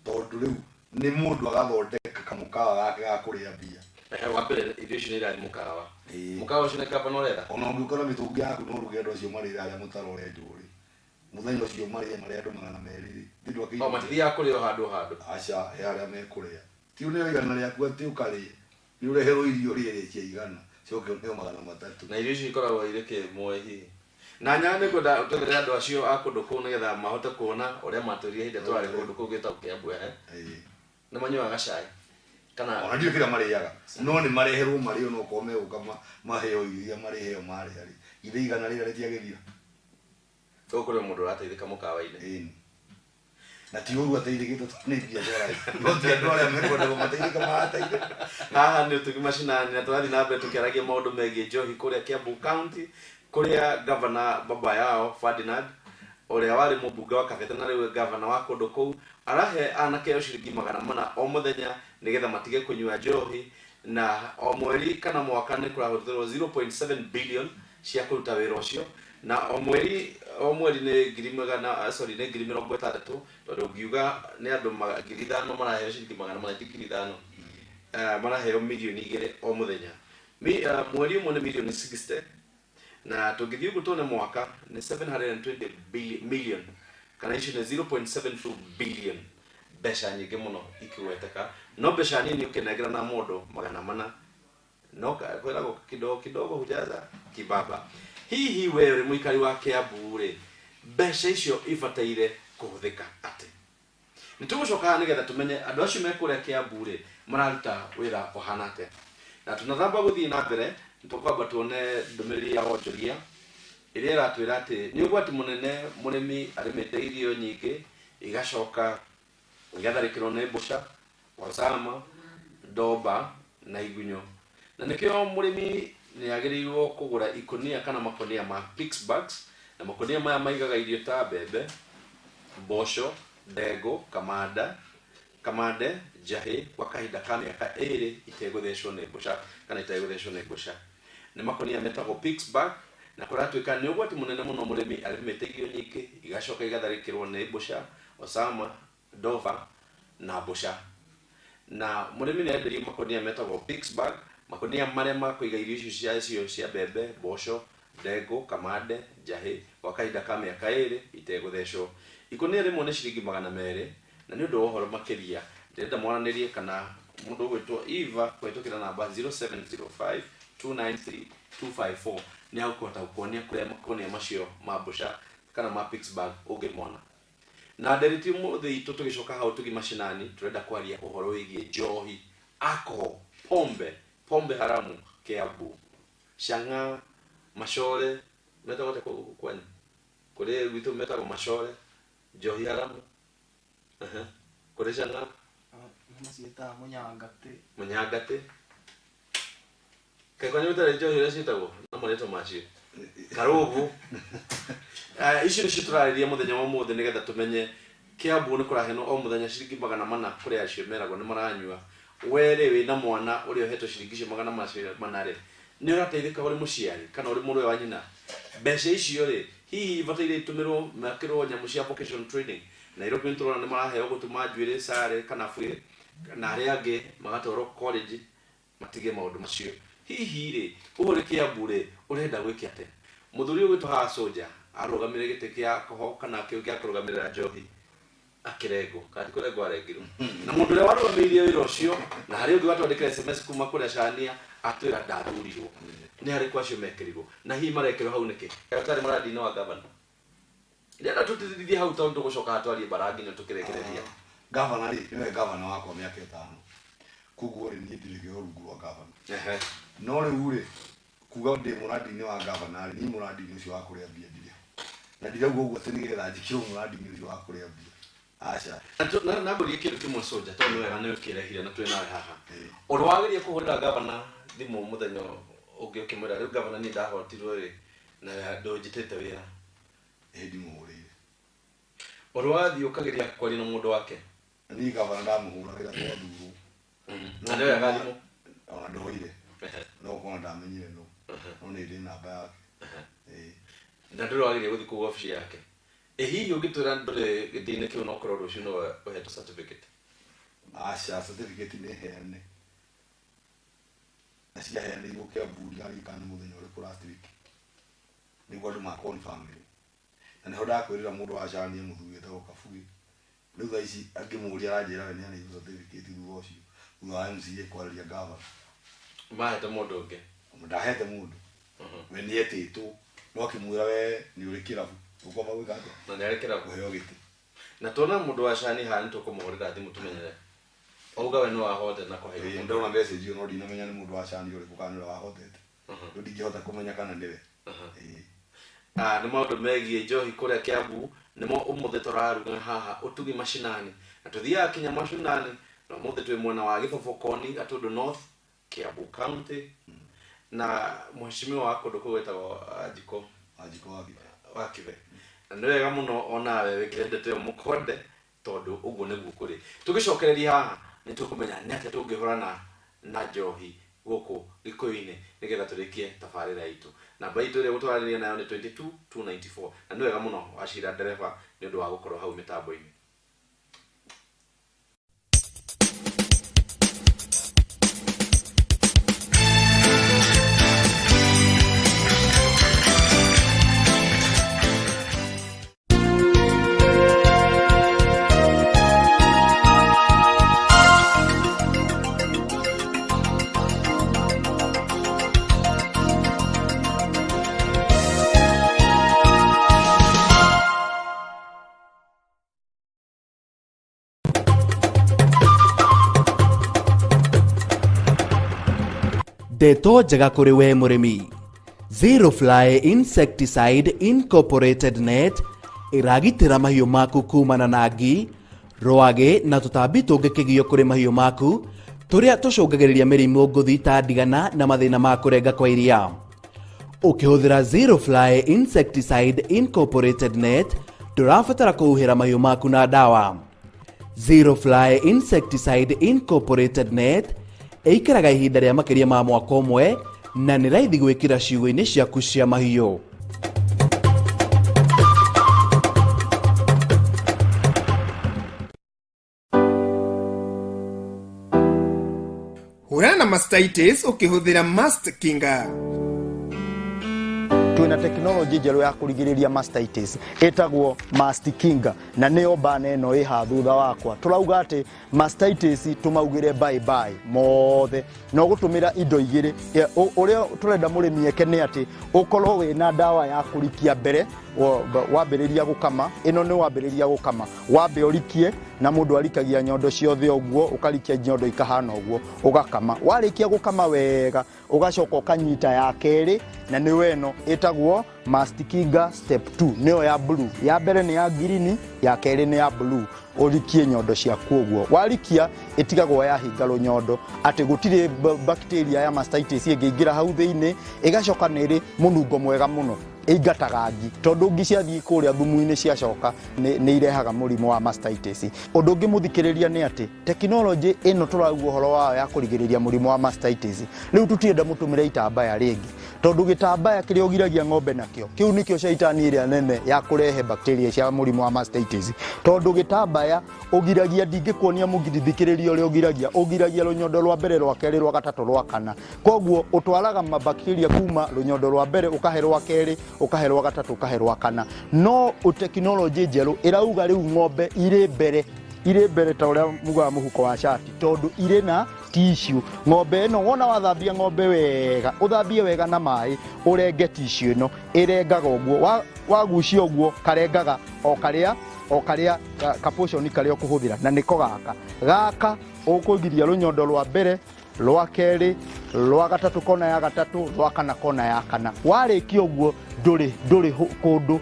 tondu riu ni mundu agathondeka kamukawa gake ga kuria mbia wa mbere irio icio nĩ irarĩ mũkawa mũkawa ũcio nĩ kaba norera ona ũngĩũkora mĩtũngi yaku no ruge andũ acio marĩre arĩa mũtarore njũĩ mũthenya ũcio marĩe marĩa andũ 200 o matithiaga kũrĩa handũ aca he arĩa mekũrĩa ti nĩ igana rĩaku atĩ ũkarĩa nĩ ũreherwo irio rĩrĩ cia igana coke ũneo 300 na irio icio ikoragwo irĩ kĩmwe hihi na nyanya nĩ kwenda ũtũgĩre andũ acio a kũndũ kũu nĩgetha mahote kuona ũrĩa matũrire hĩndĩ twarĩ kũndũ kũu gwĩtagwo Kiambu nĩ manyuaga cai kana ona ndio kila marĩaga no nĩ mareherwo marĩo no kome ũka maheo iria marĩheo marĩa rĩ ithe igana rĩrĩa rĩtiagĩthira tũkũrĩ mũndũ ũrateithĩka mũkawa-inĩ na ti ũguo ateithĩkĩte nĩ biacara no ti andũ arĩa mekwenda gũmateithĩka marateithĩka haha nĩ ũtugi macinani na tũrathiĩ na mbere tũkĩaragia maũndũ megiĩ njohi kũrĩa Kiambu County kũrĩa gavana baba yao Ferdinand ũrĩa warĩ mũmbunge wa Kabete na rĩu gavana wa kũndũ kũu arahe anake ao ciringi 400 o mũthenya nĩgetha matige kũnyua njohi na o mweri kana mwaka nĩ kũrahũthĩrwo 0.7 billion cia kũruta wĩra ũcio na o mweri nĩ 60,000 tondũ ngiuga nĩ andũ 5,000 maraheo ciringi 500 maraheo milioni 2 o mũthenya mweri ũmwe nĩ milioni 60 na tũngĩthiĩ ũguo tuone mwaka nĩ 720 million kana icio nĩ 0.72 billion mbeca nyingĩ mũno ikĩgweteka no mbeca nini ũkĩnengera na mũndũ 400 no kwĩragwo kidogo hujaza kibaba hihi wewe mũikari wa Kiambu rĩ mbeca icio ibataire kũhũthĩka atĩ nĩtũgũcoka nĩgetha tũmenye andũ acio me kũrĩa Kiambu rĩ mararuta wĩra ũhana atĩa na tunathamba gũthiĩ na mbere nĩtũkwamba tuone ndũmĩrĩri ya wonjoria ĩrĩa ĩratwĩra atĩ nĩ ũgwati mũnene mũrĩmi arĩmĩte irio nyingĩ igacoka igatharĩkĩrwo nĩ mbũca Osama Ndomba na Igunyũ na nĩkĩo mũrĩmi nĩagĩrĩirwo kũgũra ikonia kana makonia ma Pix bags na makonia maya maigaga irio ta mbembe mboco ndengũ kamande njahĩ kwa kahinda ka mĩaka 2 itegũthecwo nĩ mbũca kana itegũthecwo nĩ mbũca nĩ makonia metagwo Pix bag na kũratuĩka nĩ ũgwati mũnene mũno mũrĩmi arĩmĩte irio nyingĩ igacoka igatharĩkĩrwo nĩ mbũca Osama Ndomba na mbũca na mũrĩmi nĩenderio makonia metagwo Pix bag makonia marĩa makũiga irio icio cia mbembe mboco ndengũ kamande njahĩ kwa kahinda ka mĩaka 2 itegũthecwo ikonia rĩmwe nĩ ciringi 200 na nĩ ũndũ wa ũhoro makĩria ndĩrenda mwaranĩrie kana mũndũ ũgwĩtwo Eva kũhĩtũkĩra namba 0705 293 254 nĩ agũkũhota gũkuonia kũrĩa makonia macio ma mbũca kana ma Pix bag ũngĩmona na ndereti mũthĩ itũ tũgĩcoka hau tũgi macinani tũrenda kwaria ũhoro wĩgiĩ njohi pombe haramu Kiambu Chang'a Machore metagote kwani kule vitu metago Machore njohi haramu kule Chang'a masieta munyangate kakwani utare njohi ile citagwo na moreto macio karubu ici nĩ citurarĩria mũthenya wa mũthĩ nĩgetha tũmenye Kiambu nĩ kũrahenwo o mũthenya ciringi 400 kũrĩa acio meragwo nĩ maranyua were wĩna mwana ũrĩa ũhetwo ciringi icio 400 nĩ ũrateithĩka ũrĩ mũciari kana ũrĩ mũrũ wa nyina mbeca icio rĩ hihi ibataire itũmĩrwo makĩrwo nyamũ cia vocational training Nairobi nĩtũrona nĩ maraheo gũtuma njuĩrĩ sare kana buĩ na arĩa angĩ magatwarwo college matige maũndũ macio hihi rĩ ũhoro Kiambu rĩ ũrenda gwĩka atĩa mũthuri ũyũ gwĩtwo haha Soldier arũgamĩrĩre gĩtĩ gĩa koho kana kĩu gĩa kũrũgamĩrĩra njohi akĩrengwo kandi kũrengwo arengirwo na mũndũ ũrĩa warũgamĩrĩire wĩra ũcio na harĩ ũngĩ watwandĩkĩra SMS kuma kũrĩa Chania atwĩra ndathurirwo nĩ harĩ kwa acio mekĩrirwo na hihi marekĩrwo hau nĩkĩ ũtarĩ mũradi-inĩ wa gavana ndĩrenda tũtithithie hau tondũ tũgũcoka atwarie barangi na tũkĩrekereria gavana rĩ nĩwe gavana wakwa mĩaka 5 koguo rĩ niĩ ndirĩ rungu rwa gavana no rĩu rĩ kuga ndĩ mũradi-inĩ wa gavana rĩ niĩ mũradi-inĩ ũcio wa kũrĩa mbia ndirĩ na ndirauga ũguo atĩ nĩgetha njikio mũradi-inĩ ũcio wa kũrĩa mbia acha na ngũrie kĩndũ kĩmwe Soldier tondũ wega nĩ ũkĩrehire na twĩ nawe haha ũndũ wagĩrĩire kũhũrĩra gavana thimũ mũthenya ũngĩ ũkĩmwĩra rĩu gavana nĩ ndahotirwo rĩ na ndũnjĩtĩte wĩra hĩndĩ mũhũrĩire ũndũ wathiĩ ũkagĩria kwaria na mũndũ wake niĩ gavana ndamũhũragĩra twathurwo na nĩ wega thimũ ona ndoire no kũona ndamenyire no nĩ ndĩ namba yake na ndũragĩria gũthiĩ kũu obici yake Ehi ugitwira ndore githine kiu no korwo rucio no uhetu certificate. Acha certificate ni heane. Asia heane igo kia buri ari kana muthenya uri last week. Ni gwa nduma confirm. Na ne hoda kwirira mundu acanie muthuge ta ukafugi. Riu tha ici angimuria aranjira we ni ani certificate thuo ucio. Thutha MCA kwaria gava. Mahete mundu ungi. Ndahete mundu. We ni etitwo no kimwira we ni uri kirabu. Ukoma gwika atia. Na nerekera kuheo giti. Na tona mundu wacani hani tukumuhurira thimu tumenyere. Auga we no ahote na kuheo. Ndo na message no ndinamenya ni mundu wacani uri kukanira wahotete. Ndingihota kumenya kana ndiwe. Ni maundu megie njohi kuria Kiambu nimo umuthe turaruga haha utugi mashinani na tuthia Kinya mashinani na umuthe twi mwena wa Githobokoni Gatundu North Kiambu County na mheshimiwa wako ndoko wetagwo Ajiko wakive na nĩ wega mũno ona we wĩkĩrĩte mũkonde tondũ ũguo nĩguo kũrĩ tũgĩcokereria haha nĩ tũkũmenya nĩ atĩa tũngĩhũrana na njohi gũkũ Gĩkũyũ-inĩ nĩgetha tũrĩkie tabarĩra itũ namba itũ ĩrĩa gũtwarĩria nayo nĩ 22294 na nĩ wega mũno wacira ndereba nĩ ũndũ wa gũkorwo hau mĩtambo-inĩ. Ndeto njega kũrĩ we mũrĩmi. Zero Fly Insecticide Incorporated Net ĩragitĩra mahiũ maku kumana na ngi, rwagĩ na tũtambi tũngĩkĩgio kũrĩ mahiũ maku tũrĩa tũcũngagĩrĩria mĩrimũ ngũthi ta ndigana na mathĩna ma kũrenga kwa iria. Ũkĩhũthĩra Zero Fly Insecticide Incorporated Net ndũrabatara kũhuhĩra mahiũ maku na ndawa. Zero Fly Insecticide Incorporated Net ĩikaraga ihinda rĩa makĩria ma mwaka ũmwe na nĩ raithi gwĩkĩra ciugũ-inĩ ciaku cia mahiũ. Hũrana mastitis ũkĩhũthĩra Mast Kinga. Twina teknolojĩ njerũ ya kũrigĩrĩria mastitis ĩtagwo Mast Kinga na nĩyo bana ĩno ĩha thutha wakwa. Tũrauga atĩ mastitis tũmaugĩre bye bye mothe no gũtũmĩra indo igĩrĩ. Ũrĩa tũrenda mũrĩmi eke nĩ atĩ ũkorwo wĩna ndawa ya kũrikia mbere wambĩrĩria gũkama. Ĩno nĩ wambĩrĩria gũkama, wambe ũrikie na mũndũ arikagia nyondo ciothe ũguo, ũkarikia nyondo ikahana ũguo ũgakama. Warĩkia gũkama wega ũgacoka ũkanyita ya kerĩ na nĩyo ĩno ĩtagwo Mast Kinga step 2 nĩyo ya blue. Ya mbere nĩ ya green, ya kerĩ nĩ ya blue. Ũrikie nyondo ciaku ũguo. Warikia ĩtigagwo yahinga rũnyondo atĩ gũtirĩ bacteria ya mastitis ĩngĩingĩra hau thĩinĩ, ĩgacoka nĩrĩ mũnungo mwega mũno. Ĩingataga ngi tondũ ngi ciathiĩ kũrĩa thumu-inĩ ciacoka nĩ irehaga mũrimũ wa mastitis. Ũndũ ũngĩ mũthikĩrĩria nĩ atĩ tekinoronjĩ ĩno tũrauga ũhoro wayo ya kũrigĩrĩria mũrimũ wa mastitis rĩu tũtienda mũtũmĩre itambaya rĩngĩ tondũ gĩtambaya kĩrĩa ũgiragia ng'ombe nakĩo kĩu nĩkĩo caitani ĩrĩa nene ya kũrehe bacteria cia mũrimũ wa mastitis. Tondũ gĩtambaya ũgiragia ndingĩkuonia mũthikĩrĩria ũrĩa ũgiragia rũnyondo rwa mbere, rwa kerĩ, rwa gatatũ, rwa kana. Koguo ũtwaraga mabacteria kuma rũnyondo rwa mbere ũkahe rwa kerĩ, ũkahe rwa gatatũ, ũkahe rwa kana. No tekinoronjĩ njerũ ĩrauga rĩu ng'ombe irĩ mbere ta ũrĩa mugaga mũhuko wa shati tondũ irĩ na tissue. Ng'ombe ĩno wona wathambia ng'ombe wega, ũthambie wega na maĩ, ũrenge tissue ĩno, ĩrengaga ũguo, wagucia ũguo karengaga o karĩa kaposhoni karĩa ũkũhũthĩra na nĩko gaka ũkũgiria rũnyondo rwa mbere, rwa kerĩ, rwa gatatũ kona ya gatatũ, rwa kana kona ya kana. Warĩkia ũguo ndũrĩ kũndũ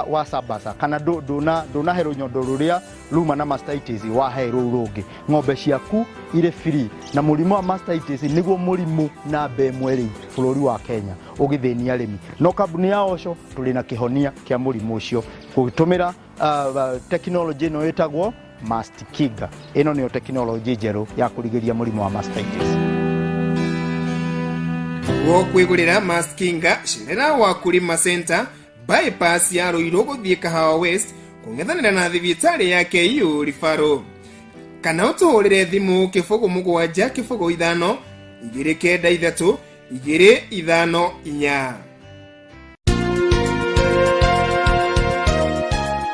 wa sabasa kana ndũnahe rũnyondo rũrĩa ruma na mastitis wahe rũu rũngĩ. Ng'ombe ciaku irĩ free na mũrimũ wa mastitis nĩguo mũrimũ namba ĩmwe rĩu bũrũri wa Kenya ũgĩthĩnia arĩmi. No kambuni ya Osho tũrĩ na kĩhonia kĩa mũrimũ ũcio gũtũmĩra tekinoronjĩ ĩno ĩtagwo Mast Kinga. Ĩno nĩyo tekinoronjĩ njerũ ya kũrigĩrĩria mũrimũ wa mastitis. Wokwĩgũrĩra Mast Kinga cerera Wakulima Center bypass ya Ruiru gũthiĩ Kahawa West kũng'ethanĩra na thibitarĩ ya KU Rifaro. Kana ũtũhũrĩre thimũ 0775 293 254.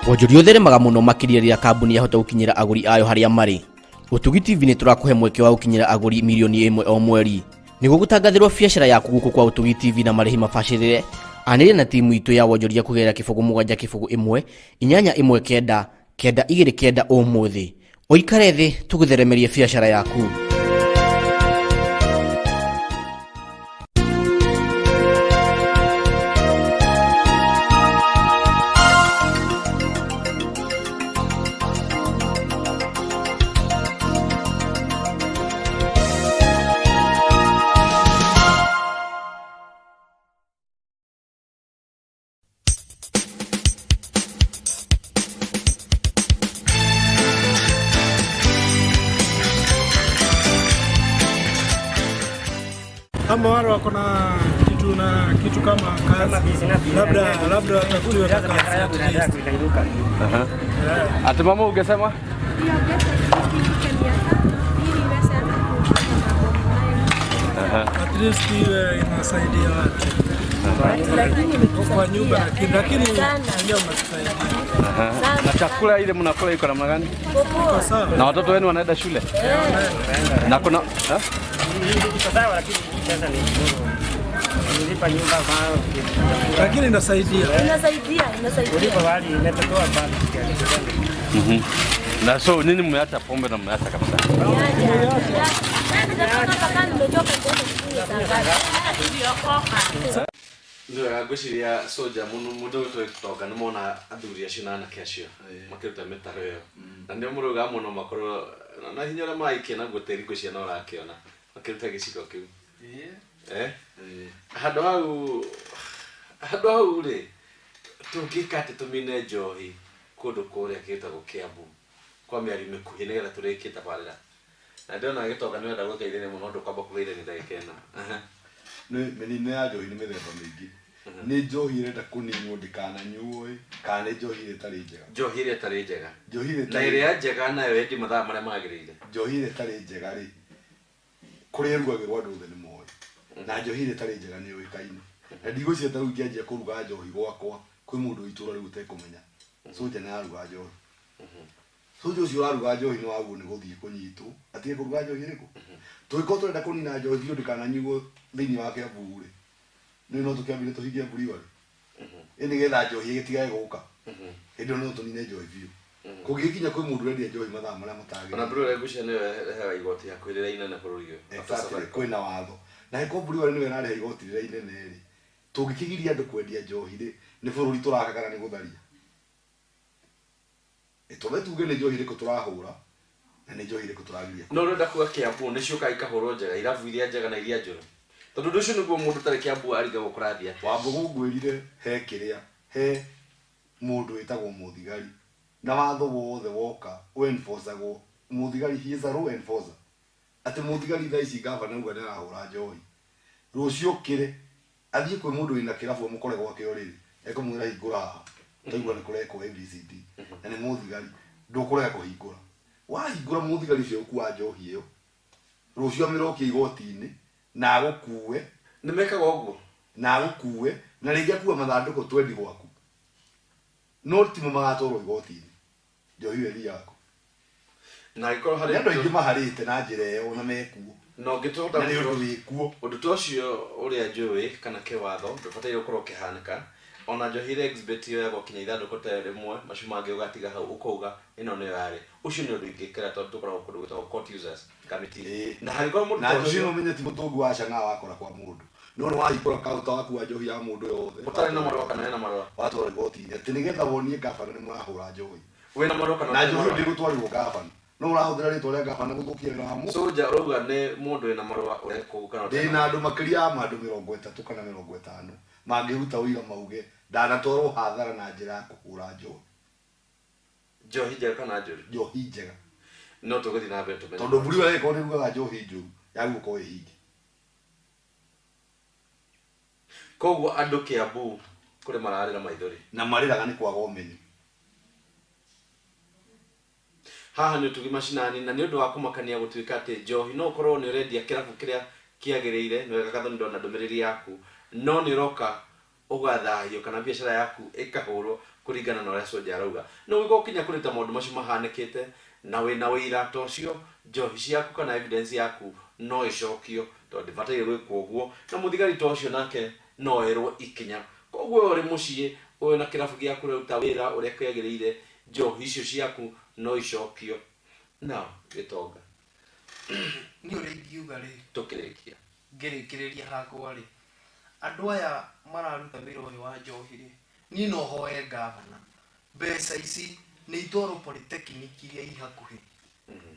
wonjoria ũtheremaga mũno makĩria rĩrĩa kambuni yahota gũkinyĩra agũri ayo harĩa marĩ. Ũtugi TV nĩ tũrakũhe mweke wa gũkinyĩra agũri milioni 1 o mweri. Nĩguo gũtangathĩrwo biacara yaku gũkũ kwa Ũtugi TV na marĩhi mabacĩrĩre, anĩrĩra na timu itũ ya wonjoria kũgerera 0771 819 929 ũmũthĩ. Ũikare thĩ tũgũtheremerie biacara yaku. Kama wale wako na kitu kama kazi, labda watakuwa kazi. Ati mama ungesema? At least inasaidia watu. Kwa nyumba lakini ndio mnasaidia. Na chakula ile mnakula iko namna gani? Na watoto wenu wanaenda shule? Na kuna sawa lakini pesa ni kidogo. Nilipa nyumba kwa lakini inasaidia. Ulipa wali inatoa bana. Na so nini mmeacha pombe na mmeacha kabisa? Ndio agwiciria soja mundu twitoka ni mona athuri acio na anake acio makiruta mitaro yo na ndio muruga muno makoro na hinya ora maiki na guteri kucia na urakiona makiruta gicigo kiu handu hau ri tungikate tumine njohi kundu kuria kitagwo Kiambu kwa miari mikuhi nigetha turikite barira na ndio na gitoka ni wenda guteithia muno ndu kwamba kugeire ni ndagikena menine ya njohi ni mithemba mingi ni njohi irenda kuninwo ndikananyuo kana ni njohi itari njega njohi itari njega na iria njega nayo endi mathaa maria magirire njohi itari njega ri kuri rugagirwo andu othe ni moyo na njohi itari njega ni uikaine na ndigũcia ta rĩu ngĩanjia kũruga njohi gwakwa kwĩ mũndũ itũra rĩu ũtekũmenya soja nĩ aruga njohi soja ũcio aruga njohi nĩ waguo nĩ gũthiĩ kũnyitwo atige kũruga njohi ĩrĩkũ tũngĩkorwo tũrenda kũnina njohi biũ ndĩkananyuo thĩinĩ wa Kiambu rĩ nĩ no tũkĩambire tũhingie mburi wale nĩgetha njohi ĩgĩtigage gũka hĩndĩ no tũnine njohi biũ kũngĩkinya kwĩ mũndũ wendia njohi mathaa marĩa matagĩrĩire ona mburu ngucia nĩwe rehaga igoti ya kwĩrĩra inene bũrũri ũyũ kwĩna watho na ĩko mburi wale nĩwe ĩrareha igoti rĩrĩa inene rĩ tũngĩkĩgiria andũ kwendia njohi rĩ nĩ bũrũri tũraka kana nĩ gũtharia ĩtũme tuge nĩ njohi rĩkũ tũrahũra na nĩ njohi rĩkũ tũragiria no renda kuga Kiambu nĩ ciũkaga ikahũrwo njega irabu iria njega na iria njũru tondũ ũndũ ũcio nĩguo mũndũ tarĩ Kiambu ariga gũkũrathia Wambũgũ ngwĩrire he kĩrĩa he mũndũ wĩtagwo mũthigari na watho wothe woka enforceagwo mũthigari he is a law enforcer atĩ mũthigari thaa ici gavana uga nĩ arahũra njohi rũciũ kĩrĩ athiĩ kwĩ mũndũ wĩna kĩrabu mũkore gwake ũrĩrĩ ekamwĩra hingũra haha taigua nĩ kũrekwo ABCD na nĩ mũthigari ndũkũrega kũhingũra wahingũra mũthigari ũcio ũkuua njohi ĩyo rũciũ amĩrokie igoti-inĩ na agũkue nĩ mekaga ũguo na agũkue na rĩngĩ akua mathandũkũ 20 gwaku no timo magatwarwo igoti-inĩ njohi ĩyo ĩthiaga na gĩkorwo harĩ andũ aingĩ maharĩte na njĩra ĩyo na mekuo no ngĩtũhota na nĩ ũndũ wĩkuo ũndũ ta ũcio ũrĩa njũĩ kana kĩwatho ndũbataire gũkorwo kĩhanĩka ona njohi ile exhibit yo ya gũkinya ithandũkũ ta rĩmwe macio mangĩ ũgatiga hau ũkauga ĩno nĩyo yarĩ ũcio nĩ ũndũ ingĩkĩra tondũ tũkoragwo kũndũ gwĩtagwo court users committee na harĩkorwo mũndũ na njohi no menye ti mũtũngu wa canga wakora kwa mũndũ no nĩ wahingũra kaũnta wakua njohi ya mũndũ yothe ũtarĩ na marũa kana ena marũa watwara igoti-inĩ atĩ nĩgetha wonie gabana nĩ mũrahũra njohi wĩna marũa kana na njohi ndĩgũtwarirwo gabana no ũrahũthĩra rĩtwa rĩa gabana gũthũkia wĩra hamwe soja ũrauga nĩ mũndũ wĩna marũa ũrekũ kana ndĩna andũ makĩria ya andũ 30 kana 50 mangĩruta ũira mauge ndanatwarwo hathara na njĩra ya kũhũra njohi njohi njega kana njũru njohi njega no tũgũthiĩ na mbere tũmenye tondũ mburi wale ĩkorwo nĩ rugaga njohi njũru yagũkorwo ĩhingi koguo andũ Kiambu kure mararira maithori na mariraga ni kwaga umenyo haha ni tugi mashinani na ni undu wa kumakania gutuika ati njohi no ukorwo ni urendia kirabu kiria kiagiriire ni wega gathoni ndona ndumiriri yaku no ni roka ugathahio kana biashara yaku ikahurwo kuringana na uria soja arauga no wigo kinya kurita maundu macio mahanikite na wina wira tocio njohi ciaku kana evidence yaku no icokio tondu bataire gwikwo uguo na muthigari tocio nake no erwo ikinya koguo uri mucii uyu na kirabu giaku ruta wira uria kiagiriire njohi icio ciaku no icokio na gitonga ni uri ngiuga ri tukirikia ngirikiriria hakwa ri andu aya mararuta wira uyu wa njohi ri ni no hoe gavana mbeca ici ni itwaro polytechnic iria i hakuhi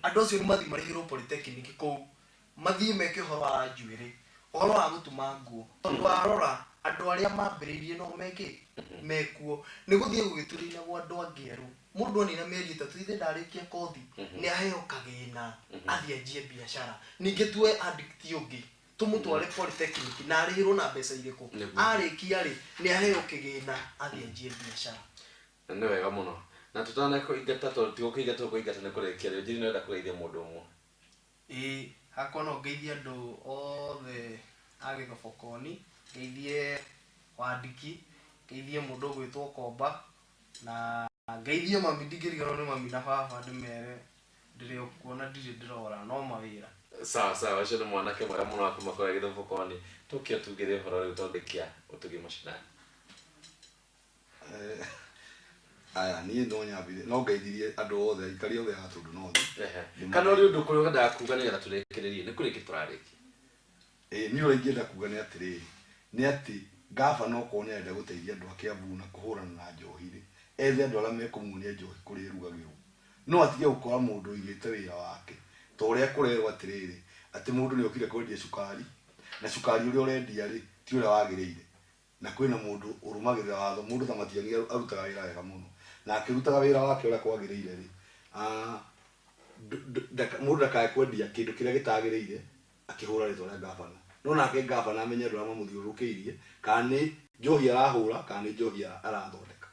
andu acio ni mathi marihirwo polytechnic kou mathi meke horo wa njuiri horo wa gutuma nguo tondu arora andu aria mambiririe no meke mekuo ni guthie gugiturina gwa andu angieru mundu ni na mieri 3 ithe ndarikia kothi ni aheo kagina athie njie biashara ninge tuwe addict ungi tumutware polytechnic na arihirwo na mbeca iriko arikia ri ni aheo kigina athie njie biashara ni wega muno na tutana ko igata to tigukiigata ko igata ne kurekia ri njiri no nda kureithia mundu umwe hakwa no ngeithie andu othe agithobokoni ngeithie wandiki ngeithie mundu gwitwo komba na ngeithie mami ndigirigano ni mami na baba ndimere ndire kuona ndire ndirora no mawira sawa acio ni mwanake mwega muno akumakora githobokoni tukio tugire horo riu tondekia utugi mashinani aya ni ndo nyambire no ngeithirie andu othe ikari othe ha tundu no kana uri undu kuri gada kuga ni getha turekererie ni kuri kiturariki ni uri ngienda kuga ni atiri ni ati gava no ko nenda guteithia andu akiambu na kuhurana na njohi ri ethe andu aria mekumunia njohi kuri rugagiro no atige gukora mundu igite wira wake to uria kurerwa atiriri ati mundu ni okire kwendia cukari na cukari uria urendia ri ti uria wagiriire na kwina mundu urumagirira watho mundu ta matiangi arutaga wira wega muno na akirutaga wira wake uria kwagiriire ri mundu ndakae kwendia kindu kiria gitagiriire akihura ritwa ria gavana no nake gavana amenye andu aria mamuthiurukiirie kana ni njohi arahura kana ni njohi arathondeka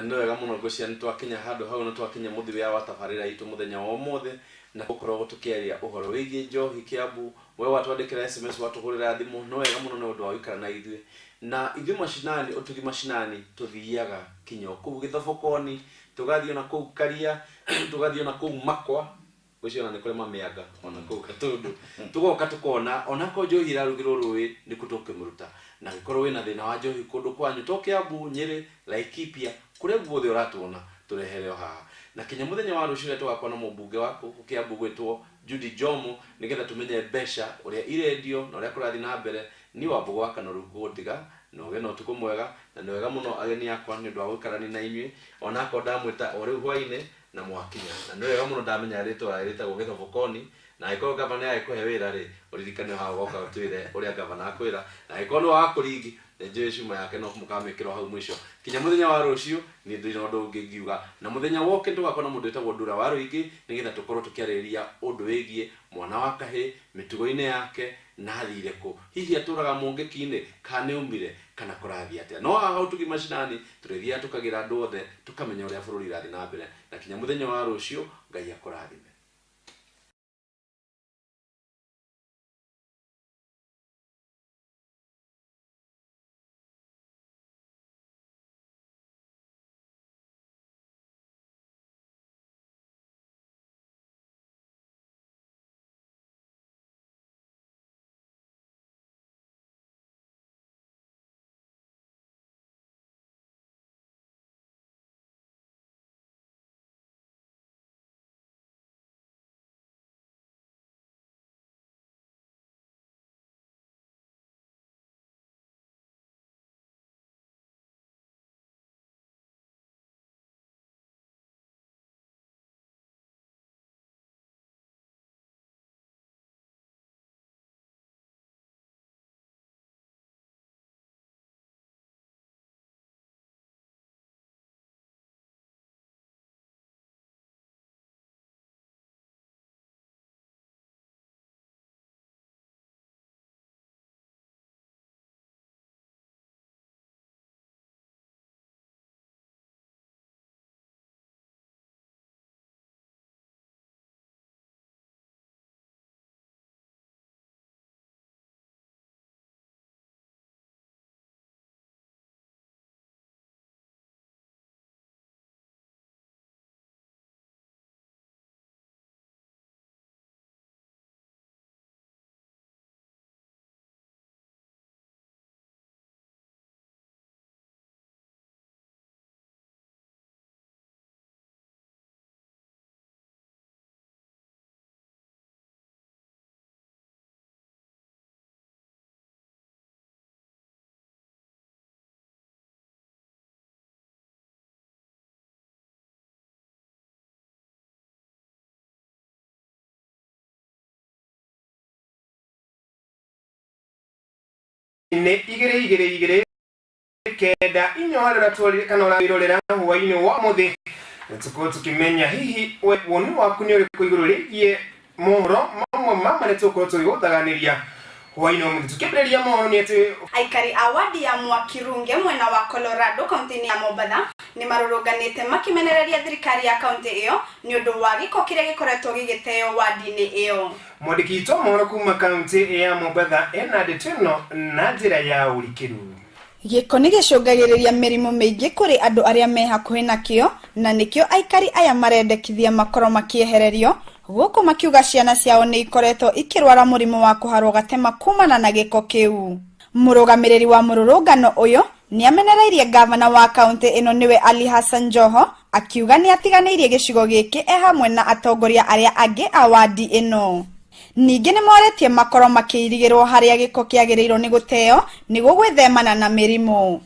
no wega muno gucia ni twakinya handu hau na twakinya muthia wa tabarira itu muthenya wa umuthe na gukorwo tukiaria uhoro wigie njohi Kiambu we watwandikira SMS watuhurira thimu no wega muno no ndu wa ikara na ithuĩ na ithuĩ mashinani utugi mashinani tuthiaga kinyo kuu githobokoni tugathio na kuu Karia tugathio na kuu Makwa gucio na nikore mamianga ona kuu Katundu tugoka tukona ona ko njohi irarugirwo rũĩ ni kutukimuruta na gikorwo wina thina wa njohi kundu kwanyu to Kiambu Nyeri Laikipia kure guothe uratuona turehere haha na kinya muthenya wa rucio twakwa na mubunge wako Kiambu gwitwo Judy Jomo nigetha tumenye besha uria irendio na uria kurathi na mbere ni Wambugu wa Kanoru Godiga no we no tukumwega na ni wega muno ageni akwa ni ndu wa guikarani na inyui ona ko ndamwita uri hwaine na mwakinya na ni wega muno ndamenya ritwa ritagwo githobokoni na iko gavana aikuhe wira ri uririkane ha goka twire uria gavana akwira na iko no akuringi nje cuma yake no mukamikirwo hau mwisho kinya muthenya wa rucio ni ndino ndu ngingiuga na muthenya woke ndugakona mundu etagwo Ndura wa Ruingi nigetha tukorwo tukiariria undu wigie mwana wa kahi mitugo-ine yake na thire ku hihi aturaga mungiki-ini kana umire kana kurathi atia no haha utugi mashinani turithia tukagira andu othe tukamenya uria bururi irathi na mbere na kinya muthenya wa rucio Ngai akurathime. igere kenda inyoharira twali kana urabirorera hwaine wa muthe tuko tukimenya hihi woni waku ni uri kuiguru rigie mohoro mamwe mamwe tuko tuyuthaganiria hwaine mu tukibreria mohoro ni ati aikari awadi ya Mwakirunge mwena wa Colorado kaunti ya Mombasa ni maruruganite makimenereria thirikari ya kaunti iyo ni undu wa giko kiria gikoretwo gigiteo wadi-ini iyo. Mwandiki wa mohoro kuma kaunti ya Mombasa Enad Tino na njira ya urikiru giko ni gicungagiriria mirimo miingi kuri andu aria me hakuhi nakio na nikio aikari aya marendekithia makoro makiehererio guku makiuga ciana ciao ni ikoretwo ikirwara murimo wa kuharwo gatema kumana na giko kiu. Murugamiriri wa mururungano uyu ni amenereirie gavana wa kaunti ino niwe Ali Hassan Joho akiuga ni atiganirie gicigo giki hamwe na atongoria aria angi a wadi ino. Ningi ni moretie makoro makirigirwo haria giko kiagirirwo ni guteo niguo gwithemana na mirimo.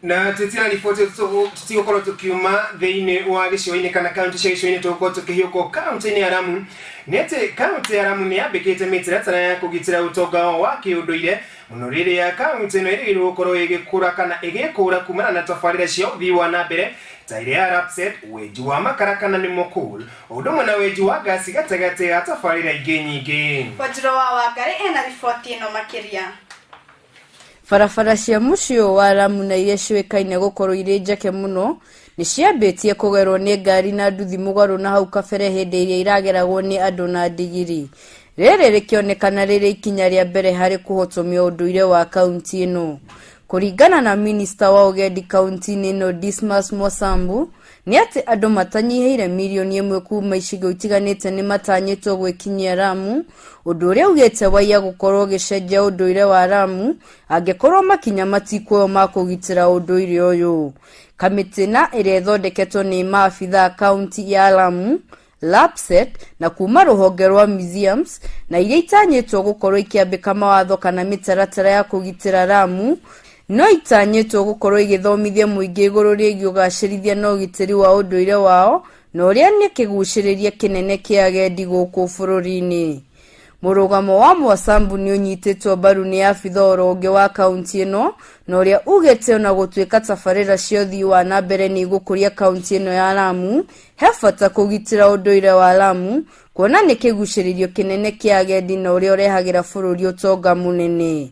Na titina ripoti tutigukorwo tukiuma thiini wa gicigo-ini kana kaunti cia gicigo-ini tugukorwo tukihiuko kaunti-ini ya Lamu nete kaunti ya Lamu ni yambikite mitaratara ya kugitira utonga wa kiunduire muno riria kaunti ino irigirwo gukorwo igikura kana igikura kumana na tafarira cia uthii wa na mbere ta iria rapset weji wa makara kana ni mokul udumwe na weji wa gasi gatagate ga tafarira ingi nyingi. Wajiro wa Wangari ena ripoti ino makiria. Barabara cia mucio wa Lamu na iria ciũĩkaine gũkorwo irĩ njake mũno nĩ ciambĩtie kũgerwo nĩ ngari na nduthi mũgarũ na hau kabere hĩndĩ ĩrĩa irageragwo nĩ andũ na ndigiri. Rĩrĩ rĩkĩonekana rĩrĩ ikinya rĩa mbere harĩ kũhotomia ũndũire wa kaunti ĩno. Kũringana na minista wa ũgendi kaunti-inĩ ĩno Dismas Mosambu nĩ atĩ andũ matanyihĩire milioni 1 kuuma icigo itiganĩte nĩ matanyĩtwo gwĩkinyia Lamu, ũndũ ũrĩa ugĩte waiya gũkorwo gĩcenjia ũndũire wa Lamu angĩkorwo makinya matikuoyo ma kũgitĩra ũndũire ũyũ. Kamĩtĩ na ĩrĩa ĩthondeketwo nĩ maabitha kaunti ya Lamu, Lapset na kuma rũhonge rwa museums na iria itanyĩtwo gũkorwo ikĩambĩka mawatho kana mĩtaratara ya kũgitĩra Lamu no itanyĩtwo gũkorwo igĩthomithia mũingĩ igũrũ rĩgiĩ ũgacĩrithia na ũgitĩri wa ũndũire wao na ũrĩa nĩ kĩgucĩrĩria kĩnene kĩa agendi gũkũ bũrũri-inĩ. Mũrũgamo wa Mosambu nĩ ũnyitĩtwo mbaru nĩ abitha oro ũngĩ wa kaunti ĩno na ũrĩa ugĩte ona gũtuĩka tabarĩra cia ũthii wa na mbere nĩ igũkũria kaunti ĩno ya Lamu he bata kũgitĩra ũndũire wa Lamu kuona nĩ kĩgucĩrĩrio kĩnene kĩa agendi na ũrĩa ũrehagĩra bũrũri ũtonga mũnene.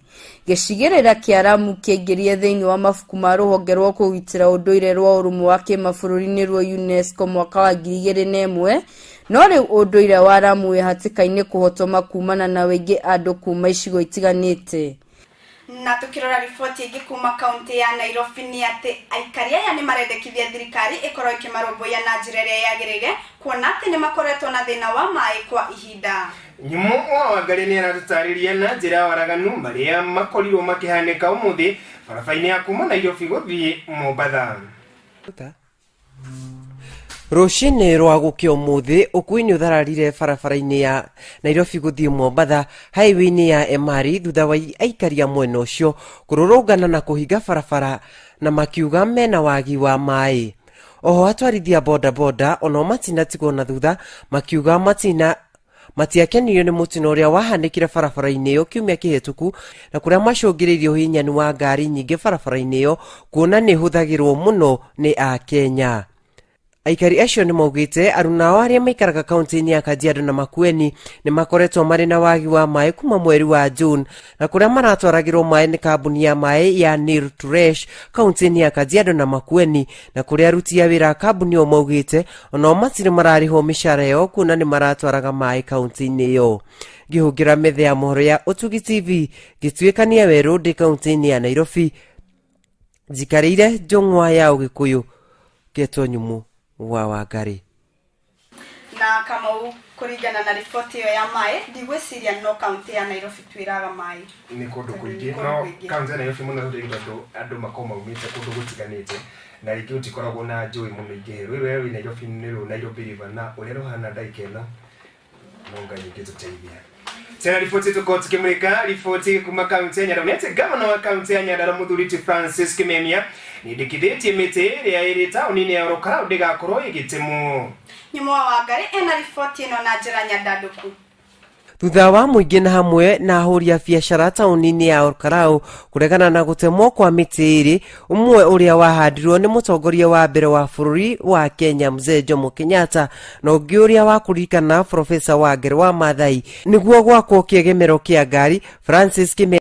Gĩcigĩrĩra kĩa Lamu kĩaingĩrire thĩinĩ wa mabuku ma rũhonge rwa kũgitĩra ũndũire rwa ũrũmwe wa kĩmabũrũri-inĩ rwa UNESCO mwaka wa 2001 no rĩu ũndũire wa Lamu wĩ hatĩka-inĩ kũhotoma kumana na wĩingĩ andũ kuma icigo itiganĩte. Na tukirora ripoti ĩngĩ kuma kaunti ya Nairobi nĩ atĩ aikari aya nĩ marendekithia thirikari ĩkorwo ĩkĩmarũmbũiya na njĩra ĩrĩa yagĩrĩire kuona atĩ nĩ makoretwo na thĩna wa maĩ kwa ihinda. Nyumu wa Wangari nĩ aratũtarĩria na njĩra waraganu marĩa makorirwo makĩhanĩka ũmũthĩ barabara-inĩ ya kuma Nairobi gũthiĩ Mombasa. Rũcinĩ rwa gũkĩa ũmũthĩ ũkui nĩ ũthararire barabara-inĩ ya Nairobi gũthiĩ Mombasa highway-inĩ ya Emari thutha wa aikari a mwena ũcio kũrũrũngana na kũhinga barabara na makiuga mena wagi wa maĩ. Oho atwarithia boda boda ono matinatigwo na thutha makiuga matiakenirio nĩ mũtino ũrĩa wahanĩkire barabara-inĩ ĩyo kiumia kĩhĩtũku na kũrĩa macũngĩrĩirie ũhihinyanu wa ngari nyingĩ barabara-inĩ ĩyo kuona nĩ ĩhũthagĩrwo mũno nĩ Akenya. Aikari acio nĩ maugĩte aruna ao arĩa maikaraga kaunti-inĩ ya Kajiado na Makueni nĩ makoretwo marĩ na wagi wa maĩ kuma mweri wa June na kũrĩa maratwaragĩrwo maĩ nĩ kambuni ya maĩ ya Nile Turesh kaunti-inĩ ya Kajiado na Makueni na kũrĩa aruti a wĩra a kambuni ĩyo maugĩte onao matirĩ mararĩhwo mĩcara yao kuona nĩ maratwaraga maĩ kaunti-inĩ ĩyo. Ngĩhũngĩra metha ya mohoro ya Ũtugi TV gĩtuĩkania werũ ndĩ kaunti-inĩ ya Nairobi njikarĩire njũng'wa ya Ũgĩkũyũ Getwo Nyumu wa Wangari. Na kama kũringana na ripoti ĩyo ya maĩ ndigwĩciria no kaunti ya Nairobi twĩraga maĩ nĩ kũndũ kũingĩ no kaunti ya Nairobi mũno andũ makoma maumĩte kũndũ gũtiganĩte na rĩngĩ gũtikoragwo na njũĩ mũno ingĩ rũĩ rwĩ Nairobi nĩ Nairobi River na ũrĩa rũhana ndagĩka ĩno no Ngai ingĩtũteithia. Tena ripoti tuko tukimulika ripoti kuma kaunti ya Nyandarua nĩ atĩ gavana wa kaunti ya Nyandarua Mũthuri Francis Kimemia nĩndĩkithĩtie mĩtĩ ĩrĩa ĩrĩ taũni-inĩ ya Olkalau ndĩgakorwo ĩgĩtemwo. Nyumu wa Wangari ena ripoti ĩno na njĩra nyandandũku. thutha wa muingi na hamwe na ahuri a biacara tauni-ini ya Olkarau kuregana na gutemwo kwa miti iri umwe uria wahandirwo ni mutongoria wa mbere wa bururi wa Kenya Mzee Jomo Kenyatta na ungi uria wa kurikana Profesa Wangari wa Maathai niguo gwakwo kiegemero kia ngari Francis Kime